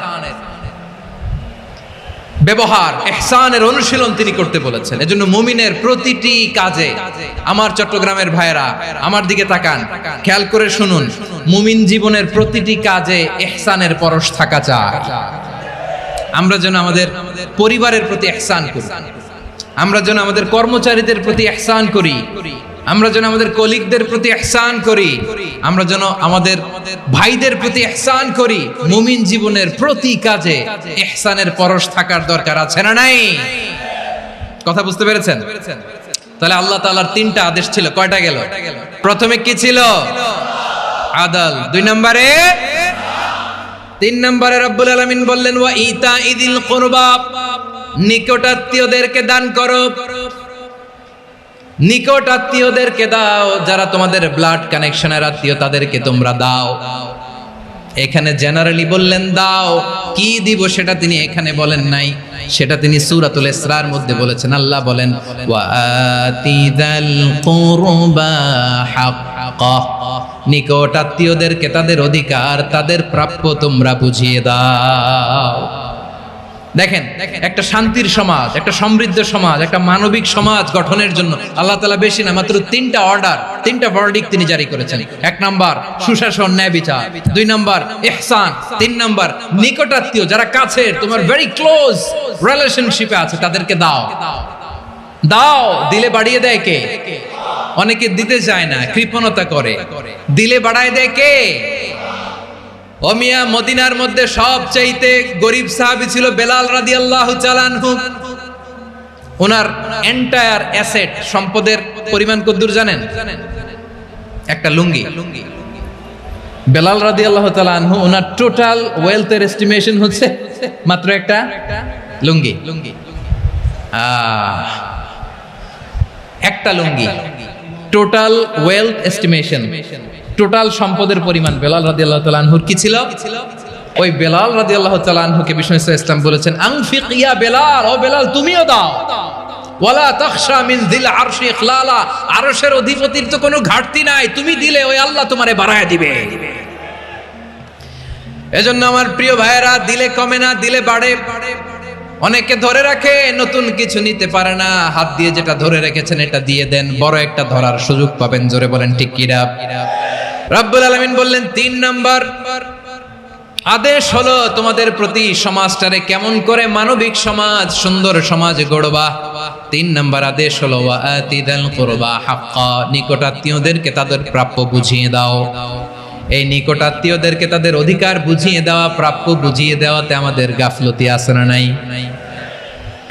ব্যবহার, ইহসানের অনুশীলন তিনি করতে বলেছেন। এজন্য মুমিনের প্রতিটি কাজে, আমার চট্টগ্রামের ভাইয়েরা আমার দিকে তাকান, খেয়াল করে শুনুন, মুমিন জীবনের প্রতিটি কাজে ইহসানের পরশ থাকা চাই। আমরা যেন আমাদের পরিবারের প্রতি ইহসান করি, আমরা যেন আমাদের কর্মচারীদের প্রতি ইহসান করি, আমরা যেন আমাদের কলিগদের প্রতি ইহসান করি, আমরা যেন আমাদের ভাইদের প্রতি ইহসান করি। মুমিন জীবনের প্রতি কাজে ইহসানের পরশ থাকার দরকার আছে না নাই? কথা বুঝতে পেরেছেন? তাহলে আল্লাহ তাআলার তিনটা আদেশ ছিল, কয়টা গেল? প্রথমে কি ছিল? আদল। 2 নম্বরে, 3 নম্বরে রব্বুল আলামিন বললেন ওয়া ইতাইদিল কুরবা, নিকটাত্মীয়দেরকে দান করো। নিকট আত্মীয়দেরকে দাও, যারা তোমাদের ব্লাড কানেকশনের আত্মীয় তাদেরকে তোমরা দাও। এখানে জেনারেলি বললেন দাও, কি দিব সেটা তিনি এখানে বলেন নাই, সেটা তিনি সূরাতুল ইসরার মধ্যে বলেছেন। আল্লাহ বলেন ওয়া আতিদাল কুরবা হাক্কাহ, নিকট আত্মীয়দেরকে তাদের অধিকার, তাদের প্রাপ্য তোমরা বুঝিয়ে দাও। দেখেন, একটা শান্তির সমাজ, একটা সমৃদ্ধ সমাজ, একটা মানবিক সমাজ গঠনের জন্য আল্লাহ তাআলা বেশি না, মাত্র 3টা অর্ডার, 3টা ভার্ডিক্ট তিনি জারি করেছেন। 1 নাম্বার সুশাসন, ন্যায় বিচার। 2 নাম্বার ইহসান। 3 নাম্বার নিকটাত্মীয়, যারা কাছের, তোমার ভেরি ক্লোজ রিলেশনশিপে আছে, তাদেরকে দাও। দাও, দিলে বাড়িয়ে দেয় কে? অনেকে দিতে চায় না, কৃপণতা করে। দিলে বাড়ায় দেয় কে? ও মিয়া, মদিনার মধ্যে সবচাইতে গরিব সাহাবী ছিল বেলাল রাদিয়াল্লাহু তাআলা আনহু। ওনার এন্টায়ার অ্যাসেট, সম্পদের পরিমাণ কতদূর জানেন? একটা লুঙ্গি। বেলাল রাদিয়াল্লাহু তাআলা আনহু, ওনার টোটাল ওয়েলথের এস্টিমেশন হচ্ছে মাত্র একটা লুঙ্গি। একটা লুঙ্গি, টোটাল ওয়েলথ এস্টিমেশন, টোটাল সম্পদের পরিমাণ বেলাল রাদিয়াল্লাহু তাআলা আনহুর কি ছিল? ওই বেলাল রাদিয়াল্লাহু তাআলা আনহুকে বিষ্ণু ইসলাম বলেছেন আনফিক ইয়া বেলাল, ও বেলাল তুমিও দাও। ওয়ালা তাখশা মিন যিল আরশি ইখলালা, আরশের অধিপতির তো কোনো ঘাটতি নাই, তুমি দিলে ওই আল্লাহ তোমারে বাড়ায় দিবে। এজন্য আমার প্রিয় ভাইয়েরা, দিলে কমে না, দিলে বাড়ে। অনেকে ধরে রাখে, নতুন কিছু নিতে পারে না, হাত দিয়ে যেটা ধরে রেখেছেন এটা দিয়ে দেন, বড় একটা ধরার সুযোগ পাবেন। জোরে বলেন ঠিক কিনা? রব্বুল আলামিন বললেন 3 নাম্বার আদেশ হলো তোমাদের প্রতি সমাজটারে কেমন করে মানবিক সমাজ, সুন্দর সমাজ গড়বা। 3 নাম্বার আদেশ হলো ওয়া আতিদাল কুরবা হাক্কা, নিকটাত্মীয়দেরকে তাদের প্রাপ্য বুঝিয়ে দাও। এই নিকটাত্মীয়দেরকে তাদের অধিকার বুঝিয়ে দেওয়া, প্রাপ্য বুঝিয়ে দেওয়াতে আমাদের গাফলতি আছে না নাই?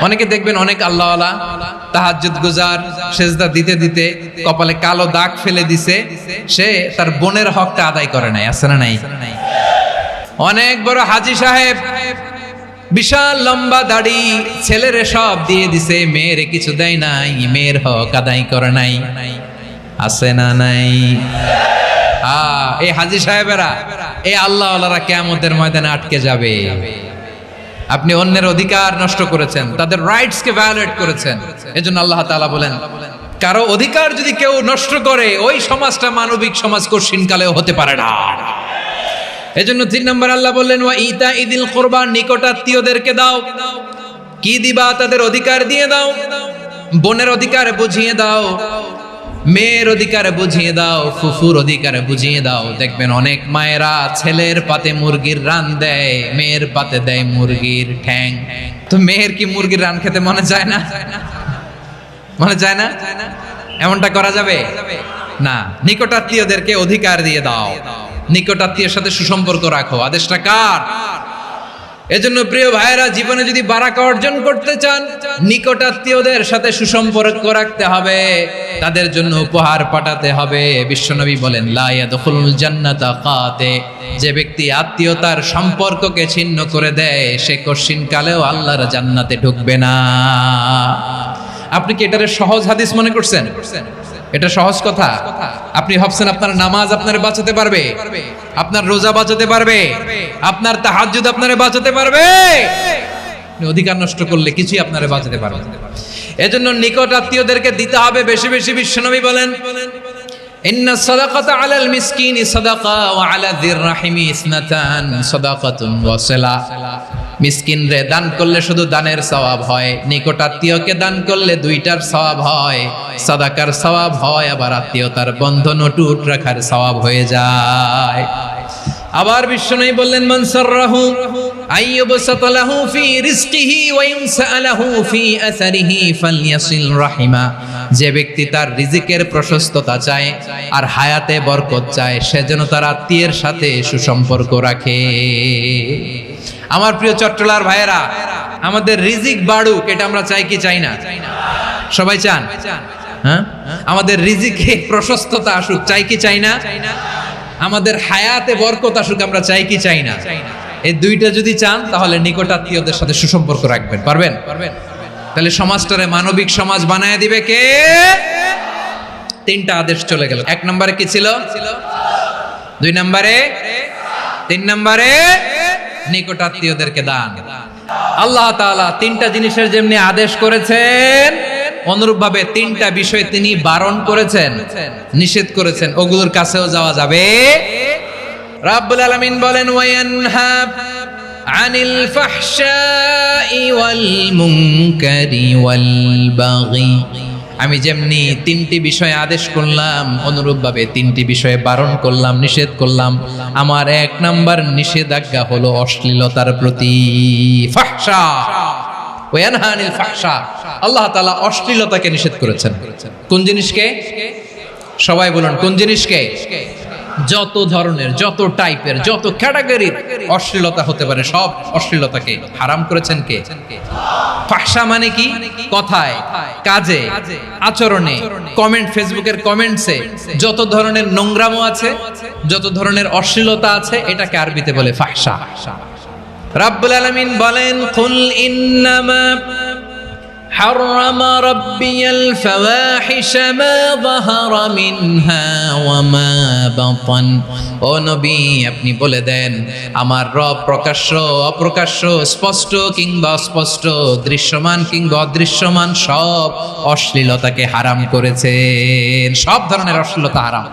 অনেকে দেখবেন অনেক আল্লাহওয়ালা, তাহাজ্জুদ গুজার, সেজদা দিতে দিতে কপালে কালো দাগ ফেলে দিছে, সে তার বোনের হকটা আদায় করে নাই, আছে না নাই? অনেক বড় হাজী সাহেব, বিশাল লম্বা দাড়ি, ছেলেরে সব দিয়ে দিছে, মেয়েরে কিছু দেয় নাই, মেয়ের হক আদায় করে নাই, আছে না নাই? এই হাজী সাহেবেরা, এই আল্লাহওয়ালারা কিয়ামতের ময়দানে আটকে যাবে। আপনি অন্যের অধিকার নষ্ট করেছেন, তাদের রাইটস কে ভায়োলেট করেছেন। এজন্য আল্লাহ তাআলা বলেন, কারো অধিকার যদি কেউ নষ্ট করে, ওই সমাজটা মানবিক সমাজ কঠিনকালেও হতে পারে না। এজন্য 3 নম্বর আল্লাহ বললেন ওয়া ইতাইদিল কুরবা, নিকটাত্মীয়দেরকে দাও। কি দিবা? তাদের অধিকার দিয়ে দাও। বোনের অধিকার বুঝিয়ে দাও, মেয়ের অধিকার বুঝিয়ে দাও, ফুফুর অধিকার বুঝিয়ে দাও। দেখবেন অনেক মায়েরা ছেলের পাতে মুরগির রান দেয়, মেয়ের পাতে দেয় মুরগির ঠ্যাং। তো মেয়ের কি মুরগির রান খেতে মনে যায় না? মনে যায় না? এমনটা করা যাবে না। নিকটাত্মীয়দেরকে অধিকার দিয়ে দাও, নিকটাত্মীয়ের সাথে সুসম্পর্ক রাখো। আদেশটা কার? এজন্য প্রিয় ভাইয়েরা, জীবনে যদি বারাকা অর্জন করতে চান, নিকটাত্মীয়দের সাথে সুসম্পর্ক রাখতে হবে, তাদের জন্য উপহার পাঠাতে হবে। বিশ্বনবী বলেন লা ইয়াদখুলুল জান্নাতা কাতে, যে ব্যক্তি আত্মীয়তার সম্পর্ককে ছিন্ন করে দেয়, সে কঠিনকালেও আল্লাহর জান্নাতে ঢুকবে না। আপনি কি এটারে সহজ হাদিস মনে করছেন? এটা সহজ কথা? আপনি ভাবছেন আপনার নামাজ আপনারে বাঁচাতে পারবে, আপনার রোজা বাঁচাতে পারবে, আপনার তাহাজ্জুদ আপনারে বাঁচাতে পারবে? অধিকার নষ্ট করলে কিছুই আপনারে বাঁচাতে পারবে না। এজন্য নিকট আত্মীয়দেরকে দিতে হবে বেশি বেশি। বিশ্বনবী বলেন ইন্না সাদাকাতা আলাল মিসকিনি সাদাকা ওয়া আলা যির রাহিমি ইসনাতান সাদাকাতুন ওয়া সিলা। মিসকিন রে দান করলে শুধু দানের সওয়াব হয়, নিকট আত্মীয়কে দান করলে 2টার সওয়াব হয়, সাদাকার সওয়াব হয়, আবার আত্মীয়তার বন্ধন অটুট রাখার সওয়াব হয়ে যায়। আবার বিশ্বনবী বললেন মান সাররাহু আইয়ুবসাতা লাহু ফি রিজকিহি ওয়া ইনসাআলাহু ফি আসারিহি ফালইয়াসিল রাহিমা যে ব্যক্তি তার রিজিকের প্রশস্ততা চায় আর হায়াতে বরকত চায়, সে যেন তার আত্মীয়ের সাথে সুসম্পর্ক রাখে। আমার প্রিয় চট্টলার ভাইয়েরা, আমাদের রিজিক বাড়ুক, এটা আমরা চাই কি চাই না? সবাই চান? হ্যাঁ, আমাদের রিজিকে প্রশস্ততা আসুক, চাই কি চাই না? আমাদের হায়াতে বরকত আসুক, আমরা চাই কি চাই না? এই দুইটা যদি চান তাহলে নিকট আত্মীয়দের সাথে সুসম্পর্ক রাখবেন। পারবেন? তাহলে সমাজটারে মানবিক সমাজ বানায় দিবে কে? তিনটা আদেশ চলে গেল। 1 নম্বরে কি ছিল? 2 নম্বরে, 3 নম্বরে নিকট আত্মীয়দেরকে দান। আল্লাহ তাআলা তিনটা জিনিসের যেমনি আদেশ করেছেন, অনুরূপভাবে তিনটা বিষয় তিনি বারণ করেছেন, নিষেধ করেছেন, ওগুলোর কাছেও যাওয়া যাবে। রাব্বুল আলামিন বলেন, ওয়ায়ানহা আনিল ফাহশাই ওয়াল মুনকারি ওয়াল বাগি। আমি যেমনি তিনটি বিষয়ে আদেশ করলাম, অনুরূপভাবে তিনটি বিষয়ে বারণ করলাম, নিষেধ করলাম। আমার 1 নাম্বার নিষেধাজ্ঞা হলো অশ্লীলতার প্রতি। ফাহশা, ওয়ায়ানহা আনিল ফাহশা, আল্লাহ তাআলা অশ্লীলতাকে নিষেধ করেছেন। কোন জিনিসকে? সবাই বলুন, কোন জিনিসকে? যত ধরনের, যত টাইপের, যত ক্যাটাগরির অশ্লীলতা হতে পারে, সব অশ্লীলতাকে হারাম করেছেন কে? ফাহশা মানে কি? কথায়, কাজে, আচরণে, কমেন্ট, ফেসবুকের কমেন্টসে যত ধরনের নোংরামো আছে, যত ধরনের অশ্লীলতা আছে, এটাকে আরবিতে বলে ফাহশা। রাব্বুল আলামিন বলেন, কুল ইন্নামা حرم ربي الفواحش ما ظهر منها وما بطن। ও নবী, আপনি বলে দেন, আমার রব প্রকাশ্য, অপ্রকাশ্য, স্পষ্ট কিংবা অস্পষ্ট, দৃশ্যমান কিংবা অদৃশ্যমান সব অশ্লীলতাকে হারাম করেছেন। সব ধরনের অশ্লীলতা হারাম।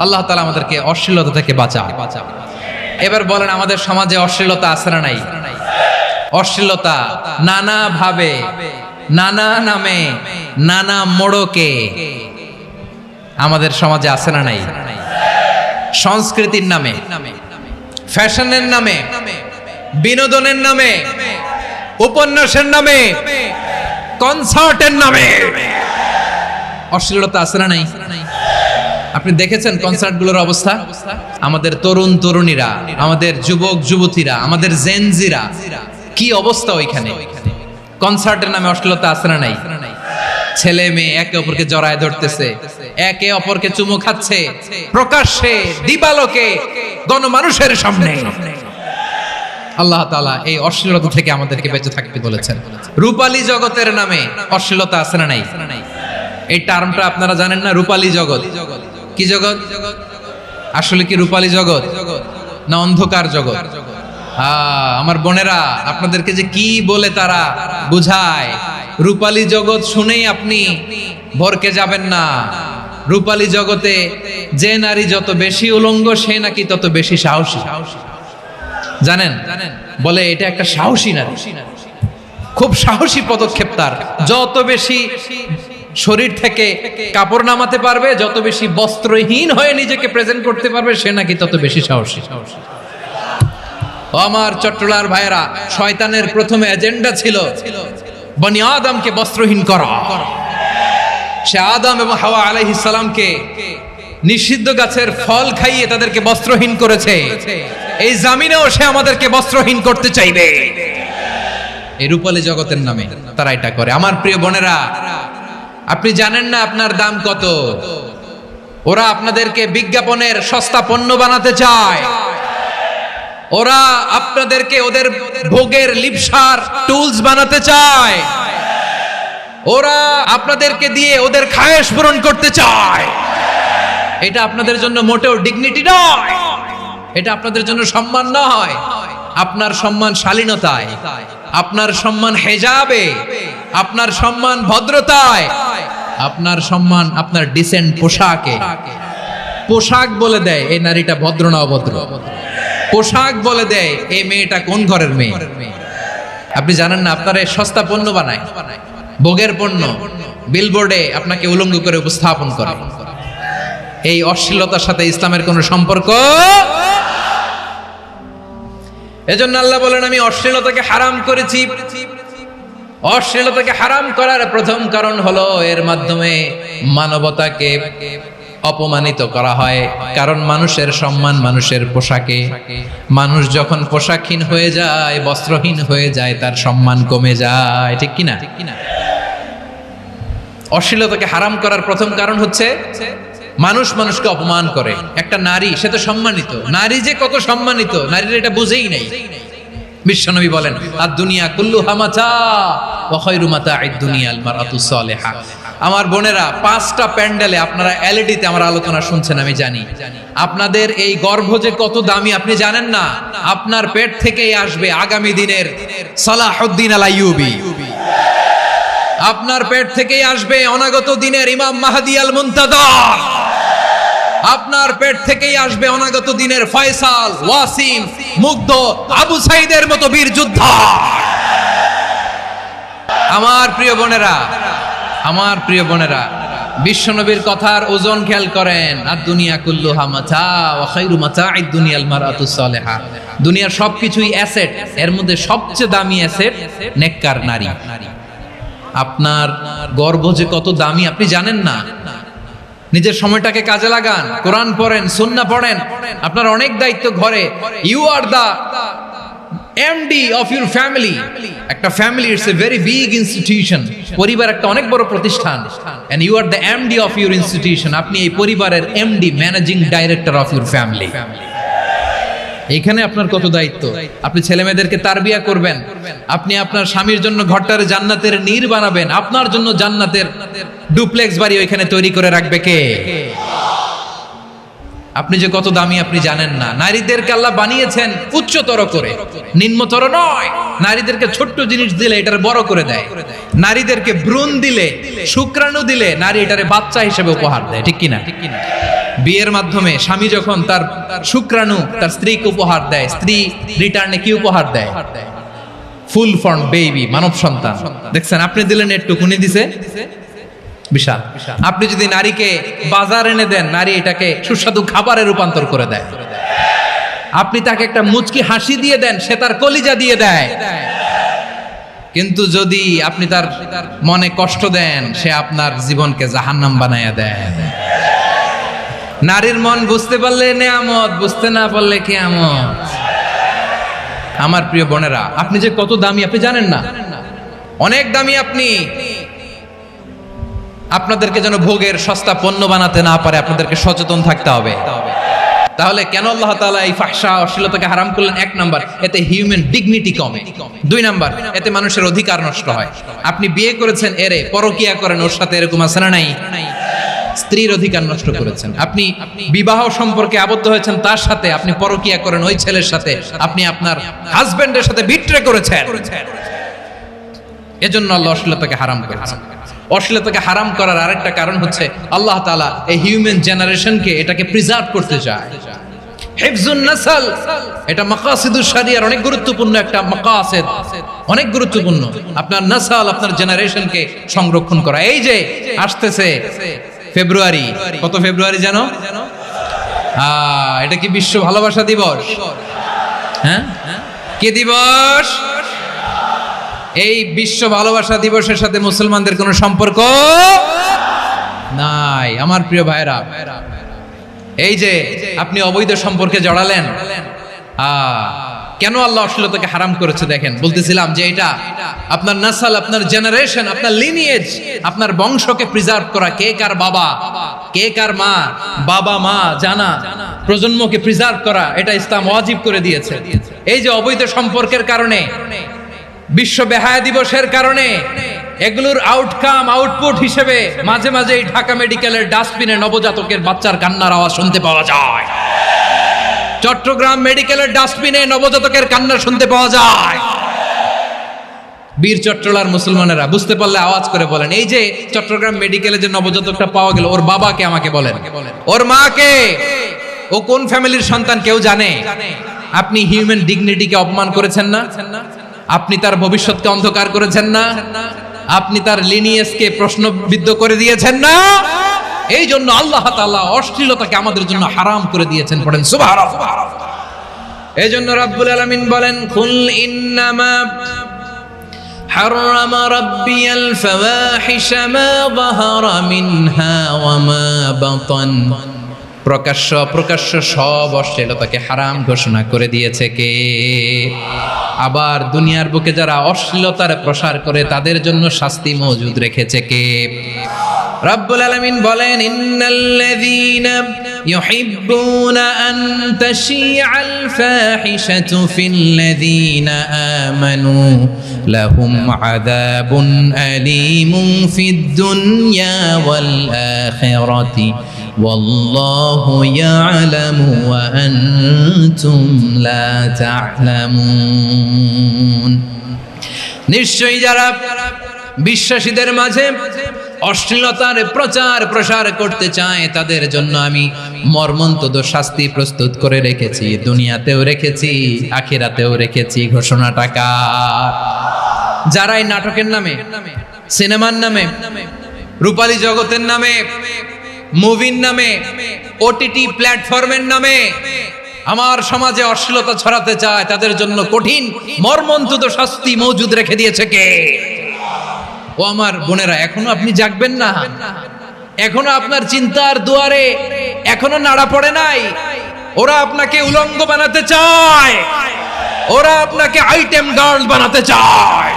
আল্লাহ তাআলা আমাদেরকে অশ্লীলতা থেকে বাঁচান। এবার বলেন, আমাদের সমাজে অশ্লীলতা আছে না নাই? অশ্লীলতা নানা ভাবে, নানা নামে, নানা মোড়কে আমাদের সমাজে আছে না নাই? সংস্কৃতির নামে, ফ্যাশনের নামে, বিনোদনের নামে, উপন্যাসের নামে, কনসার্টের নামে অশ্লীলতা আছে না নাই? আপনি দেখেছেন কনসার্টগুলোর অবস্থা? আমাদের তরুণ তরুণীরা, আমাদের যুবক যুবতীরা, আমাদের জেনজিরা, কি অবস্থা ওইখানে? কনসার্টের নামে অশ্লীলতা আছে না নাই? ছেলে মেয়ে একে অপরকে জড়ায় ধরতেছে, একে অপরকে চুমু খাচ্ছে, প্রকাশ্যে, দিবালোকে, গণমানুষের সামনে। আল্লাহ তাআলা এই অশ্লীলতা থেকে আমাদেরকে বেঁচে থাকতে বলেছেন। রূপালী জগতের নামে অশ্লীলতা আছে না নাই? এই টার্মটা আপনারা জানেন না? রূপালী জগৎ কি জগৎ? আসলে কি রূপালী জগৎ না অন্ধকার জগৎ? আমার বোনেরা, আপনাদেরকে যে কি বলে তারা বুঝায়, রূপালী জগৎ শুনেই আপনি ভরকে যাবেন না। রূপালী জগতে যে নারী যত বেশি উলঙ্গ, সে নাকি তত বেশি সাহসী। জানেন? বলে এটা একটা সাহসী নারী, খুব সাহসী পদক্ষেপ তার। যত বেশি শরীর থেকে কাপড় নামাতে পারবে, যত বেশি বস্ত্রহীন হয়ে নিজেকে প্রেজেন্ট করতে পারবে, সে নাকি তত বেশি সাহসী। আমার চট্টলার ভাইয়েরা, শয়তানের প্রথম এজেন্ডা ছিল বনি আদমকে বস্ত্রহীন করা। সে আদম এবং হাওয়া আলাইহিস সালামকে নিষিদ্ধ গাছের ফল খাইয়ে তাদেরকে বস্ত্রহীন করেছে। এই জামিনেও সে আমাদেরকে বস্ত্রহীন করতে চাইবে। এই রূপালী জগতের নামে তারা এটা করে। আমার প্রিয় বোনেরা, আপনি জানেন না আপনার দাম কত? ওরা আপনাদেরকে বিজ্ঞাপনের সস্তা পণ্য বানাতে চায়। ওরা আপনাদেরকে ওদের ভোগের লিপসার টুলস বানাতে চায়। ওরা আপনাদেরকে দিয়ে ওদের খায়েশ পূরণ করতে চায়। এটা আপনাদের জন্য মোটেও ডিগনিটি নয়, এটা আপনাদের জন্য সম্মান নয়। আপনার সম্মান শালীনতায়, আপনার সম্মান হেজাবে, আপনার সম্মান ভদ্রতায়, আপনার সম্মান আপনার ডিসেন্ট পোশাকে। পোশাক বলে দেয় এই নারীটা ভদ্র না অভদ্র। পোশাক বলে দেয় এই মেয়েটা কোন ঘরের মেয়ে। আপনি জানেন না, আপনারা সস্তা পণ্য বানায়, ভোগের পণ্য, বিলবোর্ডে আপনাকে উলঙ্গ করে উপস্থাপন করে। এই অশ্লীলতার সাথে ইসলামের কোনো সম্পর্ক। এজন্য আল্লাহ বলেন, আমি অশ্লীলতাকে হারাম করেছি। অশ্লীলতাকে হারাম করার প্রথম কারণ হলো এর মাধ্যমে মানবতাকে অপমানিত করা হয়। কারণ মানুষের সম্মান মানুষের পোশাকে। মানুষ যখন পোশাকহীন হয়ে যায়, বস্ত্রহীন হয়ে যায়, তার সম্মান কমে যায়, ঠিক কিনা? অশ্লীলতাকে হারাম করার প্রথম কারণ হচ্ছে মানুষ মানুষকে অপমান করে। একটা নারী, সে তো সম্মানিত, নারী যে কত সম্মানিত নারীরা এটা বুঝেই নাই। বিশ্বনবী বলেন, আদ-দুনিয়া কুল্লুহা মাতা ওয়া খায়রু মাতা'আদ দুনিয়া আল মারআতু সালিহা। আমার বোনেরা, 5টা প্যান্ডেলে আপনারা এলইডিতে আমার আলোচনা শুনছেন, আমি জানি। আপনাদের এই গর্ভ যে কত দামি আপনি জানেন না। আপনার পেট থেকেই আসবে আগামী দিনের সালাহুদ্দিন আল আইয়ুবী। আপনার পেট থেকেই আসবে অনাগত দিনের ইমাম মাহদী আল মুনতাযর। আপনার পেট থেকেই আসবে অনাগত দিনের ফয়সাল, ওয়াসিম, মুগ্ধ, আবু সাইদের মতো বীর যোদ্ধা। আমার প্রিয় বোনেরা, আমার প্রিয় বোনেরা, বিশ্বনবীর কথার ওজন খেয়াল করেন। আদ-দুনিয়া কুল্লুহা মাতা ওয়া খায়রু মাতা'আদ দুনিয়া আল মারআতু সালিহা। দুনিয়ার সবকিছুই অ্যাসেট, এর মধ্যে সবচেয়ে দামি অ্যাসেট নেককার নারী। আপনার গর্ভ যে কত দামি আপনি জানেন না। নিজের সময়টাকে কাজে লাগান, কোরআন পড়েন, সুন্নাহ পড়েন। আপনার অনেক দায়িত্ব ঘরে। You are the MD of your family. একটা family it's a very big institution. পরিবার একটা অনেক বড় প্রতিষ্ঠান। And you are the MD of your institution. আপনি এই পরিবারের MD, managing director of your family. এখানে আপনার কত দায়িত্ব। আপনি ছেলে মেয়েদেরকে তারবিয়া করবেন, আপনি আপনার স্বামীর জন্য ঘরটারে জান্নাতের নীর বানাবেন, আপনার জন্য জান্নাতের ডুপ্লেক্স বাড়ি ওইখানে তৈরি করে রাখবে কে? আপনি যে কত দামি আপনি জানেন না। নারীদেরকে আল্লাহ বানিয়েছেন উচ্চতর করে, নিম্নতর নয়। নারীদেরকে ছোট্ট জিনিস দিলে এটারে বড় করে দেয়। নারীদেরকে ভ্রূণ দিলে, শুক্রাণু দিলে নারী এটারে বাচ্চা হিসেবে উপহার দেয়, ঠিক কিনা? বিয়ের মাধ্যমে স্বামী যখন তার শুক্রাণু তার স্ত্রীকে উপহার দেয়, স্ত্রী রিটার্নে কি উপহার দেয়? ফুল ফর্ম বেবি, মানব সন্তান। দেখছেন, আপনি দিলেন একটুকুনি, দিছে বিশাল। আপনি যদি নারীকে বাজার এনে দেন, নারী এটাকে সুস্বাদু খাবারে রূপান্তর করে দেয়। আপনি তাকে একটা মুচকি হাসি দিয়ে দেন, সে তার কলিজা দিয়ে দেয়। কিন্তু যদি আপনি তার মনে কষ্ট দেন, সে আপনার জীবনকে জাহান্নাম বানায়া দেয়। নারীর মন বুঝতে পারলে নেয়ামত, বুঝতে না পারলে কিয়ামত। আমার প্রিয় বোনেরা, আপনি যে কত দামি আপনি জানেন না। অনেক দামি আপনি। আপনাদেরকে যেন ভোগের সস্তা পণ্য বানাতে না পারে, আপনাদেরকে সচেতন থাকতে হবে। তাহলে কেন আল্লাহ তাআলা এই ফাহশা অশ্লীলতাকে হারাম করলেন? 1 নাম্বার, এতে হিউম্যান ডিগনিটি কমে। 2 নাম্বার, এতে মানুষের অধিকার নষ্ট হয়। আপনি বিয়ে করেছেন, এরে পরকিয়া করেন, ওর সাথে এরকম আছে না নাই? স্ত্রীর অধিকার নষ্ট করেছেন। আপনি বিবাহ সম্পর্কে আবদ্ধ হয়েছেন তার সাথে, আপনি পরকিয়া করেন ওই ছেলের সাথে, আপনি আপনার হাজবেন্ডের সাথে বিট্রে করেছেন। এজন্য আল্লাহ অশ্লীলতাকে হারাম করেছেন। অশ্লীলতাকে হারাম করার আরেকটা কারণ হচ্ছে আল্লাহ তাআলা এই হিউম্যান জেনারেশনকে এটাকে প্রিজার্ভ করতে চায়। হিফজুন নাসল, এটা মাকাসিদুশ শরিয়ার অনেক গুরুত্বপূর্ণ একটা মাকাসিদ, অনেক গুরুত্বপূর্ণ। আপনার নাসল, আপনার জেনারেশনকে সংরক্ষণ করা। এই যে আসতেছে ফেব্রুয়ারি, কত ফেব্রুয়ারি জানো? এটা কি বিশ্ব ভালোবাসা দিবস? হ্যাঁ, কি দিবস? এই বিশ্ব ভালোবাসা দিবসের সাথে মুসলমানদের কোনো সম্পর্ক নাই। আমার প্রিয় ভাইরা, এই যে আপনি অবৈধ সম্পর্কে জড়ালেন, কেন আল্লাহ অশ্লীলতাকে হারাম করেছে দেখেন। বলতেছিলাম যে এটা আপনার নাসল, আপনার জেনারেশন, আপনার লিনিয়েজ, আপনার বংশকে প্রিজার্ভ করা। কে কার বাবা, কে কার মা, বাবা মা জানা, প্রজন্মকে প্রিজার্ভ করা, এটা ইসলাম ওয়াজিব করে দিয়েছে। এই যে অবৈধ সম্পর্কের কারণে, বিশ্ব বেহায়া দিবসের কারণে, এগুলোর আউটকাম, আউটপুট হিসেবে মাঝে মাঝে এই ঢাকা মেডিকেলের ডাস্টবিনে নবজাতকের বাচ্চার কান্নার আওয়াজ শুনতে পাওয়া যায়। চট্টগ্রাম মেডিকেলের ডাস্টবিনে নবজাতকের কান্না শুনতে পাওয়া যায়। বীর চট্টলার মুসলমানেরা বুঝতে পারলে আওয়াজ করে বলেন, এই যে চট্টগ্রাম মেডিকেলে যে নবজাতকটা পাওয়া গেল, ওর বাবাকে আমাকে বলেন, ওর মাকে, ও কোন ফ্যামিলির সন্তান কেউ জানে? আপনি হিউম্যান ডিগনিটিকে অপমান করেছেন না? আপনি তার ভবিষ্যৎকে অন্ধকার করেছেন না? আপনি তার লিনিয়েজকে প্রশ্নবিদ্ধ করে দিয়েছেন না? এই জন্য আল্লাহ তাআলা অশ্লীলতাকে আমাদের জন্য হারাম করে দিয়েছেন। পড়েন সুবহানাল্লাহ। এই জন্য রাব্বুল আলামিন বলেন, কুল ইন্নামা حرم ربي الفواحش ما ظهر منها وما بطن প্রকাশ্য সব অশ্লীলতাকে হারাম ঘোষণা করে দিয়েছে কে? আবার দুনিয়ার বুকে যারা অশ্লীলতার প্রসার করে তাদের জন্য শাস্তি মজুদ রেখেছে কে? রব্বুল আলামিন বলেন, ইন্নাল্লাযীনা ইউহিব্বুনা আন তাশিআল ফাহিশাতু ফিল্লাযীনা আমানু লাহুম আযাবুন আলীমুন ফিদ দুনিয়া ওয়াল আখিরাতি ওয়াল্লাহু ইয়ালামু ওয়া আনতুম লা তা'লামুন। নিশ্চয়ই যারা বিশ্বাসীদের মাঝে অশ্লীলতার প্রচার প্রসার করতে চায় তাদের জন্য আমি মর্মন্তুদ শাস্তি প্রস্তুত করে রেখেছি, দুনিয়াতেও রেখেছি, আখিরাতেও রেখেছি। ঘোষণাটা কার? যারা এই নাটকের নামে, সিনেমার নামে, রূপালী জগতের নামে, মুভির নামে, ওটিটি প্ল্যাটফর্মের নামে আমার সমাজে অশ্লীলতা ছড়াতে চায় তাদের জন্য কঠিন মর্মন্তুদ শাস্তি মজুদ রেখে দিয়েছে কে? ও আমার বোনেরা, এখনো আপনি জাগবেন না? এখনো আপনার চিন্তার দুয়ারে এখনো নাড়া পড়ে নাই? ওরা আপনাকে উলঙ্গ বানাতে চায়, ওরা আপনাকে আইটেম গার্ল বানাতে চায়।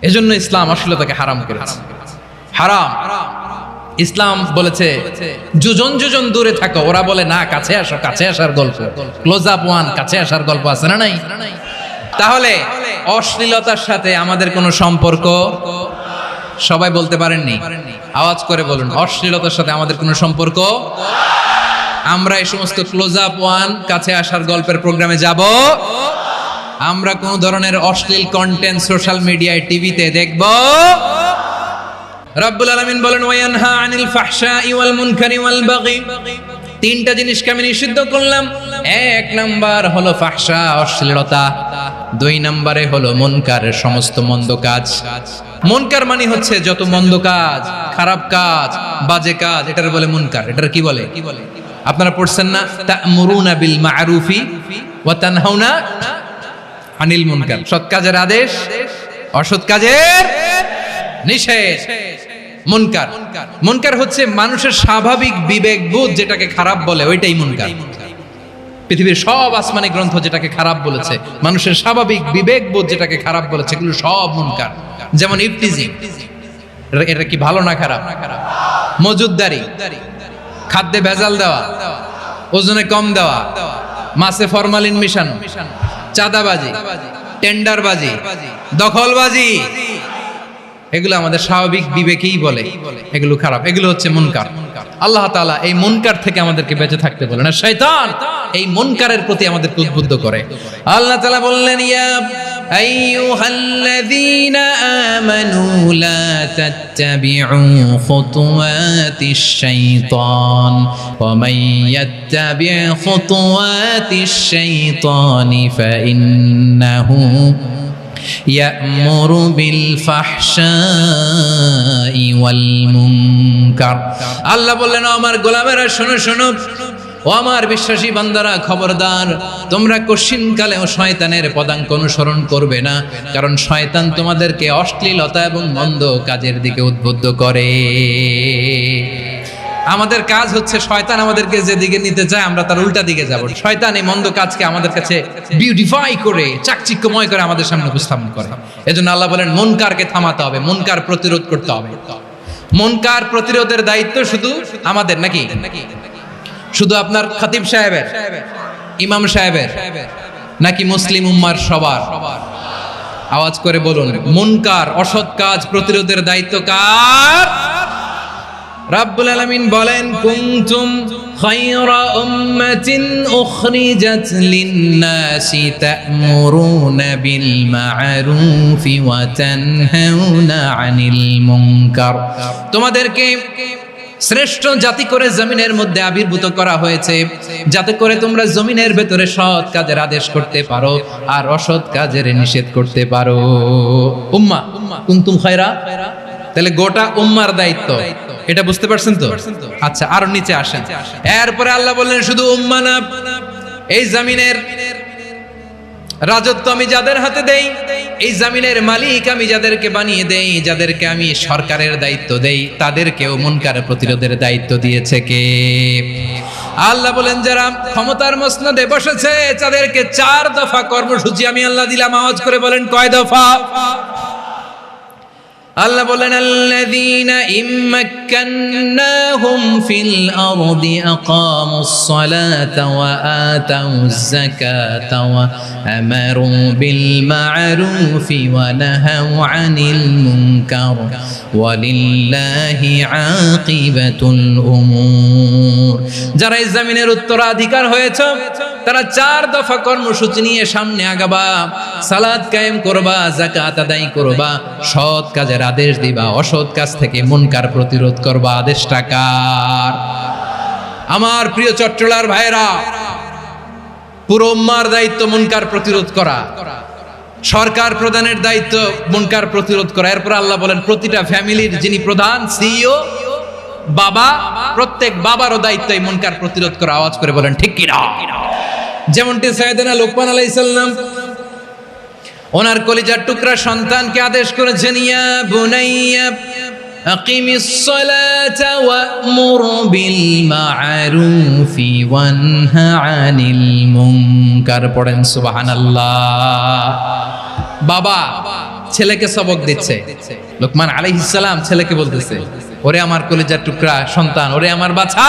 এজন্য ইসলাম অশ্লীলতাকে হারাম করেছে। হারাম। ইসলাম বলেছে যোজন যোজন দূরে থাকো, ওরা বলে না কাছে আসো, কাছে আসার গল্প, ক্লোজ আপ ওয়ান, কাছে আসার গল্প আছে না নাই? তাহলে অশ্লীলতার সাথে আমাদের কোনো সম্পর্ক? সবাই বলতে পারেননি, আওয়াজ করে বলুন, অশ্লীলতার সাথে আমাদের কোনো সম্পর্ক? আমরা এই সমস্ত ক্লোজ আপ ওয়ান, কাছে আসার গল্পের প্রোগ্রামে যাব? আমরা কোন ধরনের অশ্লীল কন্টেন্ট সোশ্যাল মিডিয়ায়, টিভিতে দেখব? রব্বুল আলামিন বলেন, ওয়ায়ানহা আনিল ফাহশাই ওয়াল মুনকারি ওয়াল বাগি। তিনটা জিনিসকে আমি নিষিদ্ধ করলাম। এক নাম্বার হলো ফাহশা, অশ্লীলতা। দুই নম্বরে হলো মুনকারের সমস্ত মন্দ কাজ। মুনকার মানে হচ্ছে যত মন্দ কাজ, খারাপ কাজ, বাজে কাজ, এটার বলে মুনকার। এটার কি বলে? আপনারা পড়ছেন না, তা'মুরুনা বিল মা'রুফি ওয়া তানহাউনা আনিল মুনকার। সৎ কাজের আদেশ, অসৎ কাজের নিষেধ। মুনকার, মুনকার হচ্ছে মানুষের স্বাভাবিক বিবেকবোধ যেটাকে খারাপ বলে, ওইটাই মুনকার। পৃথিবীর সব আসমানি গ্রন্থ যেটাকে খারাপ বলেছে, মানুষের স্বাভাবিক বিবেকবোধ যেটাকে খারাপ বলেছে, এগুলো সব মুনকার। যেমন ইফতিজিং, এটা কি ভালো না খারাপ? মজুদদারি, খাদ্যে ভেজাল দেওয়া, ওজনে কম দেওয়া, মাছে ফরমালিন মিশানো, চাঁদাবাজি, টেন্ডারবাজি, দখলবাজি, এগুলো আমাদের স্বাভাবিক বিবেকেই বলে এগুলো খারাপ, এগুলো হচ্ছে মুনকার। আল্লাহ তাআলা এই মুনকার থেকে আমাদেরকে বেঁচে থাকতে বলেন, আর শয়তান এই মুনকারের প্রতি আমাদেরকে উদ্বুদ্ধ করে। আল্লাহ তাআলা বললেন, ইয়া আইয়ুহাল্লাযীনা আমানু লা তাত্তাবিউ খুতুওয়াতিশ শাইতান ওয়া মান ইয়াত্তাবি' খুতুওয়াতিশ শাইতানি ফাইন্নাহু ইয়া'মুরু বিল ফাহশাই ওয়াল মুনকার। আল্লাহ বললেন, আমার গোলামেরা শোনো শোনো, ও আমার বিশ্বাসী বান্দারা খবরদার, তোমরা কশিনকালেও শয়তানের পদাঙ্ক অনুসরণ করবে না, কারণ শয়তান তোমাদেরকে অশ্লীলতা এবং মন্দ কাজের দিকে উদ্বুদ্ধ করে। আমাদের কাজ হচ্ছে শয়তান আমাদেরকে যেদিকে নিতে চায় আমরা তার উল্টা দিকে যাব। শয়তান এই মন্দ কাজকে আমাদের কাছে বিউটিফাই করে, চাকচিক্যময় করে আমাদের সামনে উপস্থাপন করে। এজন্য আল্লাহ বলেন, মুনকারকে থামাতে হবে, মুনকার প্রতিরোধ করতে হবে। মুনকার প্রতিরোধের দায়িত্ব শুধু আমাদের নাকি? শুধু আপনার খতিব সাহেবের, ইমাম সাহেবের, নাকি মুসলিম উম্মার সবার? আওয়াজ করে বলুন, মুনকার, অসৎ কাজ প্রতিরোধের দায়িত্ব কার? রাব্বুল আলামিন বলেন, কুনতুম খায়রা উম্মাতিন উখরিজাত লিন-নাসি তা'মুরুনা বিল মা'রুফি ওয়া তানহাউনা আনিল মুনকার। তোমাদেরকে শ্রেষ্ঠ জাতি করে জমিনের মধ্যে আবির্ভূত করা হয়েছে, যাতে করে তোমরা জমিনের ভেতরে সৎ কাজের আদেশ করতে পারো আর অসৎ কাজের নিষেধ করতে পারো। উম্মাহ, কুনতুম খায়রা, তাহলে গোটা উম্মার দায়িত্ব, এটা বুঝতে পারছেন তো? আচ্ছা, আরো নিচে আসেন। এরপরে আল্লাহ বললেন, শুধু উম্মাহ না, এই জমিনের রাজত্ব আমি যাদের হাতে দেই এই জমিনের মালিক আমি যাদেরকে বানিয়ে দেই, যাদেরকে আমি সরকারের দায়িত্ব দেই, তাদেরকেও মুনকার প্রতিরোধের দায়িত্ব দিয়েছে কে? আল্লাহ বলেন যারা ক্ষমতার মসনদে বসেছে তাদেরকে 4 দফা কর্মসূচি আমি আল্লাহ দিলাম। আওয়াজ করে বলেন কয় দফা? আল্লাহ বলেন আল্লাযীনা ইম্মাক্কান্নাহুম ফিল আরদি আকামুস সালাতা ওয়া আতাউয যাকাতা ওয়া আমারু বিল মা'রুফি ওয়া নাহাউ আনিল মুনকার ওয়া লিল্লাহি আকিবাতুল উমুর। যারা এই জমিনের উত্তরাধিকার হয়েছে তারা 4 দফা কর্মসূচি নিয়ে সামনে আগাবা। সালাত কায়েম করবা, যাকাত আদায় করবা, সৎ কাজের আদেশ দিবা, অসৎ কাজ থেকে মুনকার প্রতিরোধ করবা। আদেশটা কার? আমার প্রিয় চট্টলার ভাইরা, পুরো উম্মার দায়িত্ব মুনকার প্রতিরোধ করা, সরকার প্রধানের দায়িত্ব মুনকার প্রতিরোধ করা। এরপর আল্লাহ বলেন প্রতিটা ফ্যামিলির যিনি প্রধান সিইও বাবা, প্রত্যেক বাবারও দায়িত্ব এই মুনকার প্রতিরোধ করা। আওয়াজ করে বলেন ঠিক কি না? যেমনটি সাইয়েদনা লোকমান আলাইহিস সালাম ওনার কলিজার টুকরা সন্তানকে আদেশ করেছেন, ইয়া বুনাইয়া আকিমিস সালাতা ওয়া'মুর বিল মা'রুফি ওয়ানহা আনিল মুনকার। পড়েন সুবহানাল্লাহ। বাবা ছেলেকে সবক দিচ্ছে, লোকমান আলাইহিস সালাম ছেলেকে বলতেছে, ওরে আমার কলিজার টুকরা সন্তান, ওরে আমার বাছা,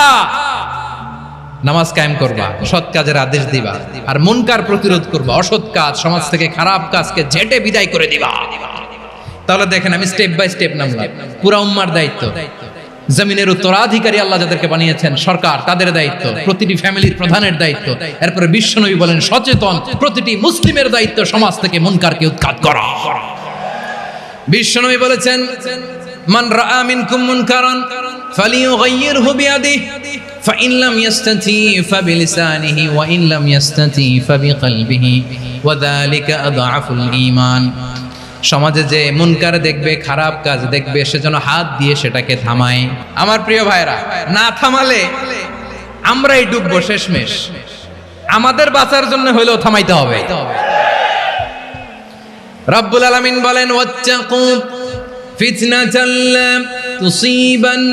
নামাজ কায়েম করবা, সৎ কাজের আদেশ দিবা, আর মুনকার প্রতিরোধ করবা, অসৎ কাজ সমাজ থেকে খারাপ কাজকে ঝেঁটে বিদায় করে দিবা। তাহলে দেখেন আমি স্টেপ বাই স্টেপ নামলাম। পুরা উম্মার দায়িত্ব, জমিনের উত্তরাধিকারী আল্লাহ যাদেরকে বানিয়েছেন সরকার, তাদের দায়িত্ব, প্রতিটি ফ্যামিলির প্রধানের দায়িত্ব। এরপরে বিশ্বনবী বলেন সচেতন প্রতিটি মুসলিমের দায়িত্ব সমাজ থেকে মুনকারকে উৎখাত করা। বিশ্বনবী বলেছেন মান রাআ মিনকুম মুনকারান ফালিয়ুগাইয়িরহু বিয়াদিহি فإن لم يستطع فبلسانه وإن لم يستطع فبقلبه وذلك أضعف الإيمان। সমাজে যে মুনকার দেখবে, খারাপ কাজ দেখবে, সেজন্য হাত দিয়ে সেটাকে থামায়। আমার প্রিয় ভাইরা, না থামালে আমরাই ডুববো শেষমেশ। আমাদের বাঁচার জন্য হইলেও থামাইতে হবে। রব্বুল আলামিন বলেন ওয়াত্তাকু ফিতনাতাল লা তুসিবান্নাল্লাযীনা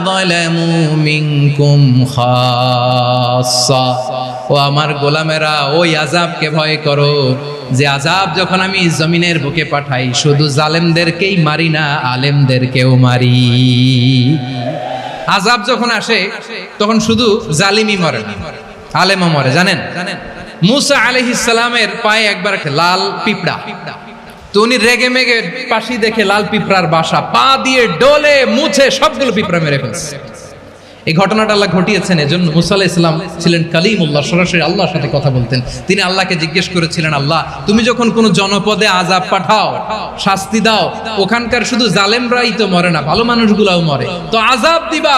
যালামু মিনকুম খাসসা। ও আমার গোলামেরা, ওই আযাবকে ভয় করো যে আযাব যখন আমি জমিনের বুকে পাঠাই শুধু জালেমদেরকেই মারি না, আলেমদেরকেও মারি। আযাব যখন আসে তখন শুধু জালিমই মরে না, আলেমও মরে। জানেন মুসা আলাইহিস সালামের পায়ে একবার লাল পিঁপড়া, তো উনি রেগে মেগে পাশি দেখে লাল পিঁপড়ার বাসা, পা দিয়ে ডলে মুছে সবগুলো পিঁপড়া মেরে ফেলছে। এই ঘটনাটা আল্লাহ ঘটিয়েছেন এজন্য মুসা আলাইহিস সালাম ছিলেন কালিমুল্লাহ, সরাসরি আল্লাহর সাথে কথা বলতেন। তিনি আল্লাহকে জিজ্ঞেস করেছিলেন, আল্লাহ তুমি যখন কোনো জনপদে আযাব পাঠাও, শাস্তি দাও, ওখানকার শুধু জালেমরাই তো মরে না, ভালো মানুষগুলাও মরে, তো আযাব দিবা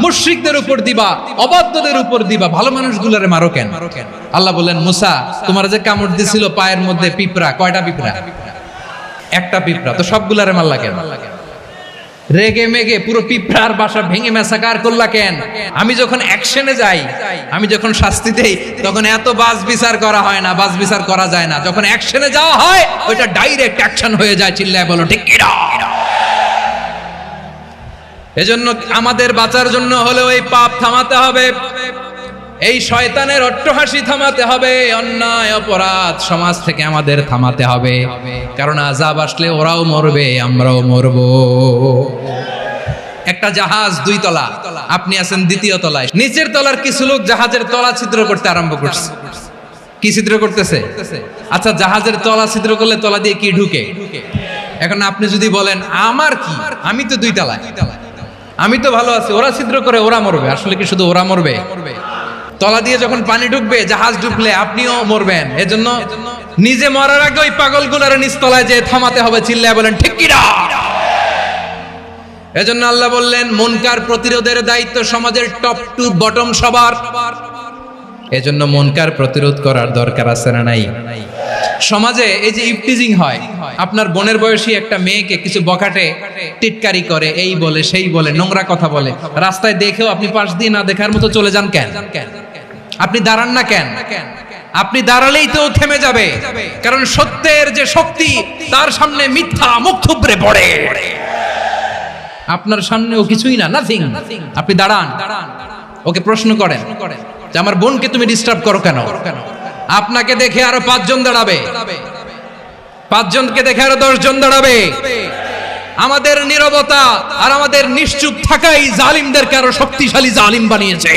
মুশরিকদের উপর দিবা, অবাধ্যদের উপর দিবা, ভালো মানুষগুলোরে মারো কেন? আল্লাহ বললেন মুসা তোমার যে কামড় দিছিল পায়ের মধ্যে পিঁপড়া, কয়টা পিঁপড়া? একটা পিঁপড়া, তো সবগুলারে মারলা কেন? রেগে মেগে পুরো পিঁপড়ার বাসা ভেঙে মেসাকার করলা কেন? আমি যখন অ্যাকশনে যাই, আমি যখন শাস্তি দেই, তখন এত বাস বিচার করা হয় না, বাস বিচার করা যায় না। যখন অ্যাকশনে যাওয়া হয় ওইটা ডাইরেক্ট অ্যাকশন হয়ে যায়। চিল্লায় বলো ঠিক কি না? এজন্য আমাদের বাঁচার জন্য হলে ওই পাপ থামাতে হবে, এই শয়তানের অট্টহাসি থামাতে হবে, অন্যায় অপরাধ সমাজ থেকে আমাদের থামাতে হবে। কারণ আযাব আসলে ওরাও মরবে, আমরাও মরবো। একটা জাহাজ 2 তলা, আপনি আছেন 2য় তলায়, নিচের তলার কিছু লোক জাহাজের তলা ছিদ্র করতে আরম্ভ করছে। কি ছিদ্র করতেছে? আচ্ছা জাহাজের তলা ছিদ্র করলে তলা দিয়ে কি ঢুকে? এখন আপনি যদি বলেন আমার কি, আমি তো 2 তলায়, আমি তো ভালো আছি, ওরা ছিদ্র করে ওরা মরবে। আসলে কি শুধু ওরা মরবে? তলা দিয়ে যখন পানি ঢুকবে, জাহাজ ঢুকলে আপনিও মরবেন। এজন্য নিজে মরার আগে ওই পাগলগুলোর নিচতলায় যে থামাতে হবে। চিল্লায় বলেন ঠিক কি না? এজন্য আল্লাহ বললেন মুনকার প্রতিরোধের দায়িত্ব সমাজের টপ টু বটম সবার। এজন্য মুনকার প্রতিরোধ করার দরকার আছে না নাই? সমাজে এই যে ইফটিজিং হয়, আপনার বোনের বয়সী একটা মেয়েকে কিছু বখাটে টিটকারি করে, এই বলে সেই বলে, নোংরা কথা বলে, রাস্তায় দেখেও আপনি পাশ দিয়ে না দেখার মতো চলে যান কেন? আপনি দাঁড়ান না কেন? আপনি দাঁড়ালেই তো থেমে যাবে, কারণ সত্যের যে শক্তি তার সামনে মিথ্যা মুখ থুবড়ে পড়ে। আপনার সামনেও কিছুই না, নাথিং। আপনি দাঁড়ান, ওকে প্রশ্ন করেন যে আমার বোনকে তুমি ডিস্টার্ব করো কেন? আপনাকে দেখে আরো 5 জন দাঁড়াবে, 5 জনকে দেখে আরো 10 জন দাঁড়াবে। আমাদের নীরবতা আর আমাদের নিশ্চুপ থাকাই জালিমদেরকে আরো শক্তিশালী জালিম বানিয়েছে।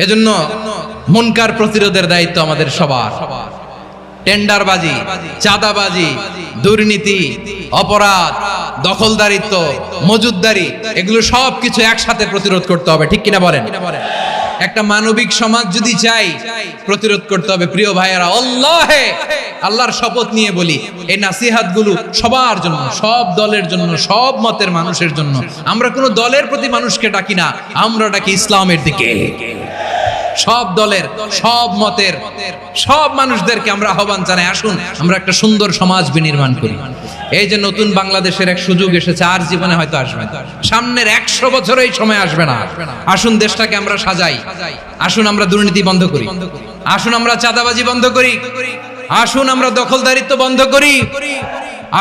এজন্য মুনকার প্রতিরোধের দায়িত্ব আমাদের সবার। টেন্ডারবাজি, চাঁদাবাজি, দুর্নীতি, অপরাধ, দখলদারিত্ব, মজুদদারি, এগুলো সবকিছু একসাথে প্রতিরোধ করতে হবে, ঠিক কিনা বলেন? একটা মানবিক সমাজ যদি চাই, প্রতিরোধ করতে হবে। প্রিয় ভাইয়েরা, আল্লাহর শপথ নিয়ে বলি, এই নাসিহাত গুলো সবার জন্য, সব দলের জন্য, সব মতের মানুষের জন্য। আমরা কোনো দলের প্রতি মানুষকে ডাকি না, আমরা ডাকি ইসলামের দিকে। সব দলের, সব মতের, সব মানুষদেরকে আমরা আহ্বান জানাই, আসুন আমরা একটা সুন্দর সমাজ বিনির্মাণ করি। এই যে নতুন বাংলাদেশের এক সুযোগ এসেছে, আর জীবনে হয়তো আসবে না, সামনের 100 বছরে এই সময় আসবে না। আসুন দেশটাকে আমরা সাজাই, আসুন আমরা দুর্নীতি বন্ধ করি, আসুন আমরা চাঁদাবাজি বন্ধ করি, আসুন আমরা দখলদারিত্ব বন্ধ করি,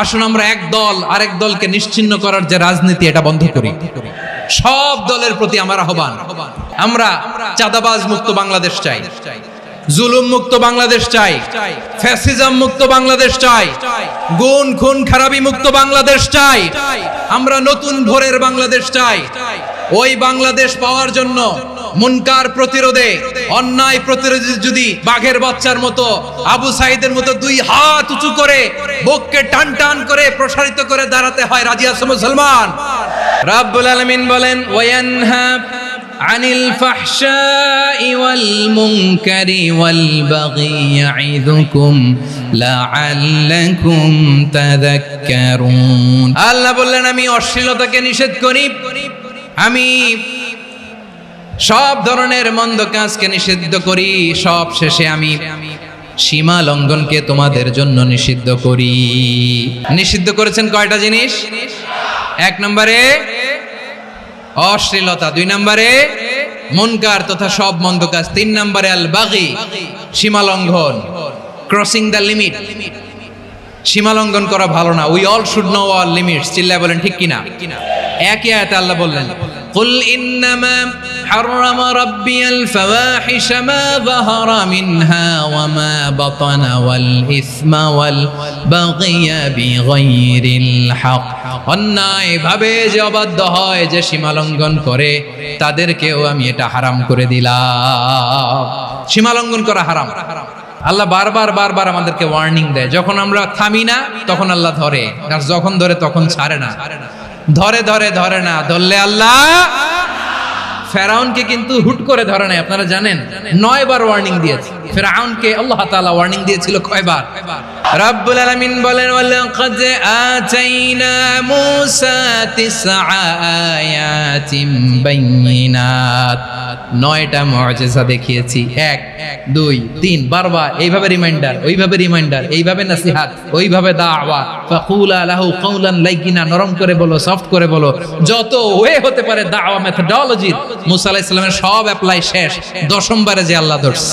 আসুন আমরা এক দল আরেক দলকে নিশ্চিহ্ন করার যে রাজনীতি, এটা বন্ধ করি। সব দলের প্রতি আমার আহ্বান, আমরা চাঁদাবাজ মুক্ত বাংলাদেশ চাই, জুলুম মুক্ত বাংলাদেশ চাই, ফ্যাসিজম মুক্ত বাংলাদেশ চাই, গুণ খুন খারাপি মুক্ত বাংলাদেশ চাই, আমরা নতুন ভোরের বাংলাদেশ চাই। ওই বাংলাদেশ পাওয়ার জন্য মুনকার প্রতিরোধে, অন্যায় প্রতিরোধে যদি বাঘের বাচ্চার মতো, আবু সাইদের মতো 2 হাত উঁচু করে, বুককে টান টান করে প্রসারিত করে দাঁড়াতে হয়, রাজি আছো মুসলমান? রাব্বুল আলামিন বলেন, ওয়ায়ানহা আনিল ফাহশাই ওয়াল মুনকারি ওয়াল বাগি ইয়াইদুকুম লাআল্লাকুম তাযাক্কারুন। আল্লাহ বললেন, আমি অশ্লীলতাকে নিষেধ করি, আমি সব ধরনের মন্দ কাজকে নিষিদ্ধ করি, সব শেষে আমি সীমা লঙ্ঘনকে তোমাদের জন্য নিষিদ্ধ করি। নিষিদ্ধ করেছেন কয়টা জিনিস? 1 নম্বরে অশ্লীলতা, 2 নম্বরে মুনকার তথা সব মন্দ কাজ, 3 নম্বরে আল বাগি, সীমা লঙ্ঘন, ক্রসিং দ্য লিমিট। সীমা লঙ্ঘন করা ভালো না। We all should know our limits. চিল্লায় বলেন ঠিক কিনা? একই আয়াতে আল্লাহ বললেন, কুল ইন্নামা হাররামা রাব্বিয়াল ফাওয়াহিশা মা যাহারা মিনহা ওয়া মা বাতানা ওয়াল ইসমা ওয়াল বাগিয়া বিগাইরিল হক। অন্যায় ভাবে যে অবাধ্য হয়, যে সীমা লঙ্ঘন করে, তাদেরকেও আমি এটা হারাম করে দিলাম। সীমা লঙ্ঘন করা হারাম। আল্লাহ বারবার আমাদেরকে ওয়ার্নিং দেয়। যখন আমরা থামি না, তখন আল্লাহ ধরে, আর যখন ধরে তখন ছাড়ে না। ধরে না, ধরলে আল্লাহ। ফেরাউনকে কিন্তু হুট করে ধরে নাই, আপনারা জানেন, 9 বার ওয়ার্নিং দিয়েছে। ফেরাউনকে আল্লাহ তাআলা ওয়ার্নিং দিয়েছিল কয়বার? রাব্বুল আলামিন বলেন, ওয়ালাকাদ আতাইনা মূসা 9 আয়াতিন বাইয়িনাত। 9টা মুআজিজা দেখিয়েছি, 1 2 3, বারবার এইভাবে রিমাইন্ডার, ওইভাবে রিমাইন্ডার, এইভাবে নসিহত, ওইভাবে দাওয়া। ফাকুলা লাহু কাওলান লাইয়িনা, নরম করে বলো, সফট করে বলো, যত ওয়ে হতে পারে দাওয়া মেথডোলজি। মুসা আলাইহিস সালামের সব অ্যাপ্লাই শেষ, 10ম বারে যে আল্লাহ ধরছে।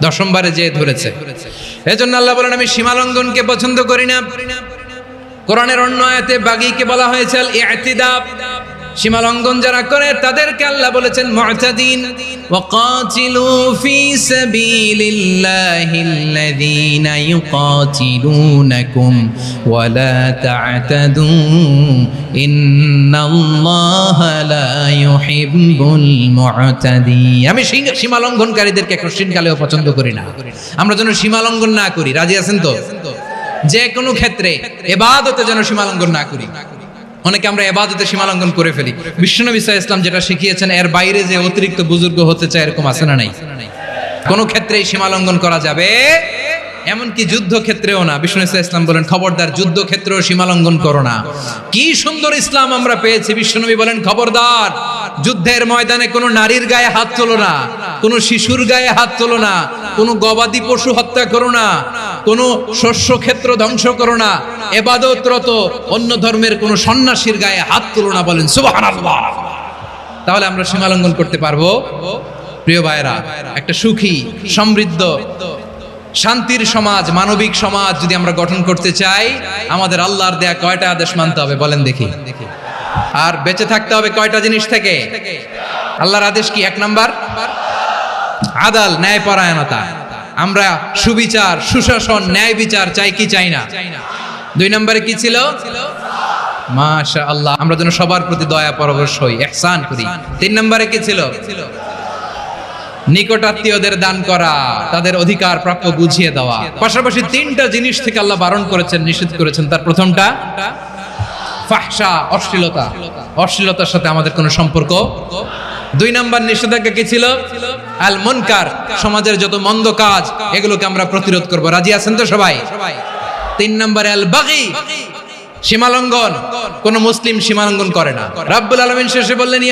10ম বারে যে ধরেছে। এজন্য আল্লাহ বলেন, আমি সীমা লঙ্ঘনকে পছন্দ করি না। কোরআনের অন্য আয়াতে বাগীকে বলা হয়েছে আল ইতিদা। সীমা লঙ্ঘন যারা করে তাদেরকে আল্লাহ বলেছেন মুতাদিন। ওয়াকাতিলু ফি সাবিলিল্লাহিল্লাযীনা ইউকাতিলুনাকুম ওয়া লা তা'তাদু ইন্নাল্লাহা লা ইউহিব্বুল মুতাদিন। আমি সীমা লঙ্ঘনকারীদেরকে কোশ্চিনকালেও পছন্দ করি না। আমরা যেন সীমা লঙ্ঘন না করি, রাজি আছেন তো? যে কোনো ক্ষেত্রে ইবাদতে যেন সীমা লঙ্ঘন না করি। অনেকে আমরা ইবাদতে সীমা লঙ্ঘন করে ফেলি। বিশ্বনবী সাল্লাল্লাহু আলাইহি ওয়াসাল্লাম যেটা শিখিয়েছেন, এর বাইরে যে অতিরিক্ত বুজুর্গ হতে চায়, এরকম আছে না নাই? কোন ক্ষেত্রেই সীমা লঙ্ঘন করা যাবে, এমনকি যুদ্ধ ক্ষেত্রেও না। বিশ্বনবী সাল্লাল্লাহু আলাইহি ওয়াসাল্লাম বলেন, খবরদার যুদ্ধ ক্ষেত্রেও সীমা লঙ্ঘন করো না। কি সুন্দর ইসলাম আমরা পেয়েছি। বিশ্বনবী বলেন, খবরদার যুদ্ধের ময়দানে কোনো নারীর গায়ে হাত তোলো না, কোনো শিশুর গায়ে হাত তোলো না, কোনো গবাদি পশু হত্যা করো না, কোনো শস্য ক্ষেত্র ধ্বংস করো না, ইবাদতরত অন্য ধর্মের কোনো সন্ন্যাসীর গায়ে হাত তোলো না। বলেন সুবহানাল্লাহ। তাহলে আমরা সীমা লঙ্ঘন করতে পারবো প্রিয় ভাইরা, একটা সুখী, সমৃদ্ধ, শান্তির সমাজ, মানবিক সমাজ যদি আমরা গঠন করতে চাই, আমাদের আল্লাহর দেয়া কয়টা আদেশ মানতে হবে বলেন দেখি? আর বেঁচে থাকতে হবে কয়টা জিনিস থেকে? আল্লাহর আদেশ কি? 1 নাম্বার আদাল, ন্যায়পরায়ণতা। আমরা সুবিচার, সুশাসন, ন্যায় বিচার চাই কি চাই না? 2 নম্বরে কি ছিল? মাশাআল্লাহ, আমরা যেন সবার প্রতি দয়া পরবশ হই, ইহসান করি। 3 নম্বরে কি ছিল? নিকটাত্মীয়দের দান করা, তাদের অধিকার প্রাপ্য বুঝিয়ে দেওয়া। পাশাপাশি 3টা জিনিস থেকে আল্লাহ বারণ করেছেন, নিষেধ করেছেন। তার প্রথমটা ফাহশা, অশ্লীলতা। অশ্লীলতার সাথে আমাদের কোনো সম্পর্ক। 2 নম্বর নিষেধাজ্ঞা কি ছিল? আল মুনকার, সমাজের যত মন্দ কাজ এগুলোকে আমরা প্রতিরোধ করব। রাজি আছেন তো সবাই? 3 নম্বরে আল বাগি, সীমালঙ্ঘন। কোন মুসলিম সীমালঙ্ঘন করে না। রাব্বুল আলামিন শেষে বললেন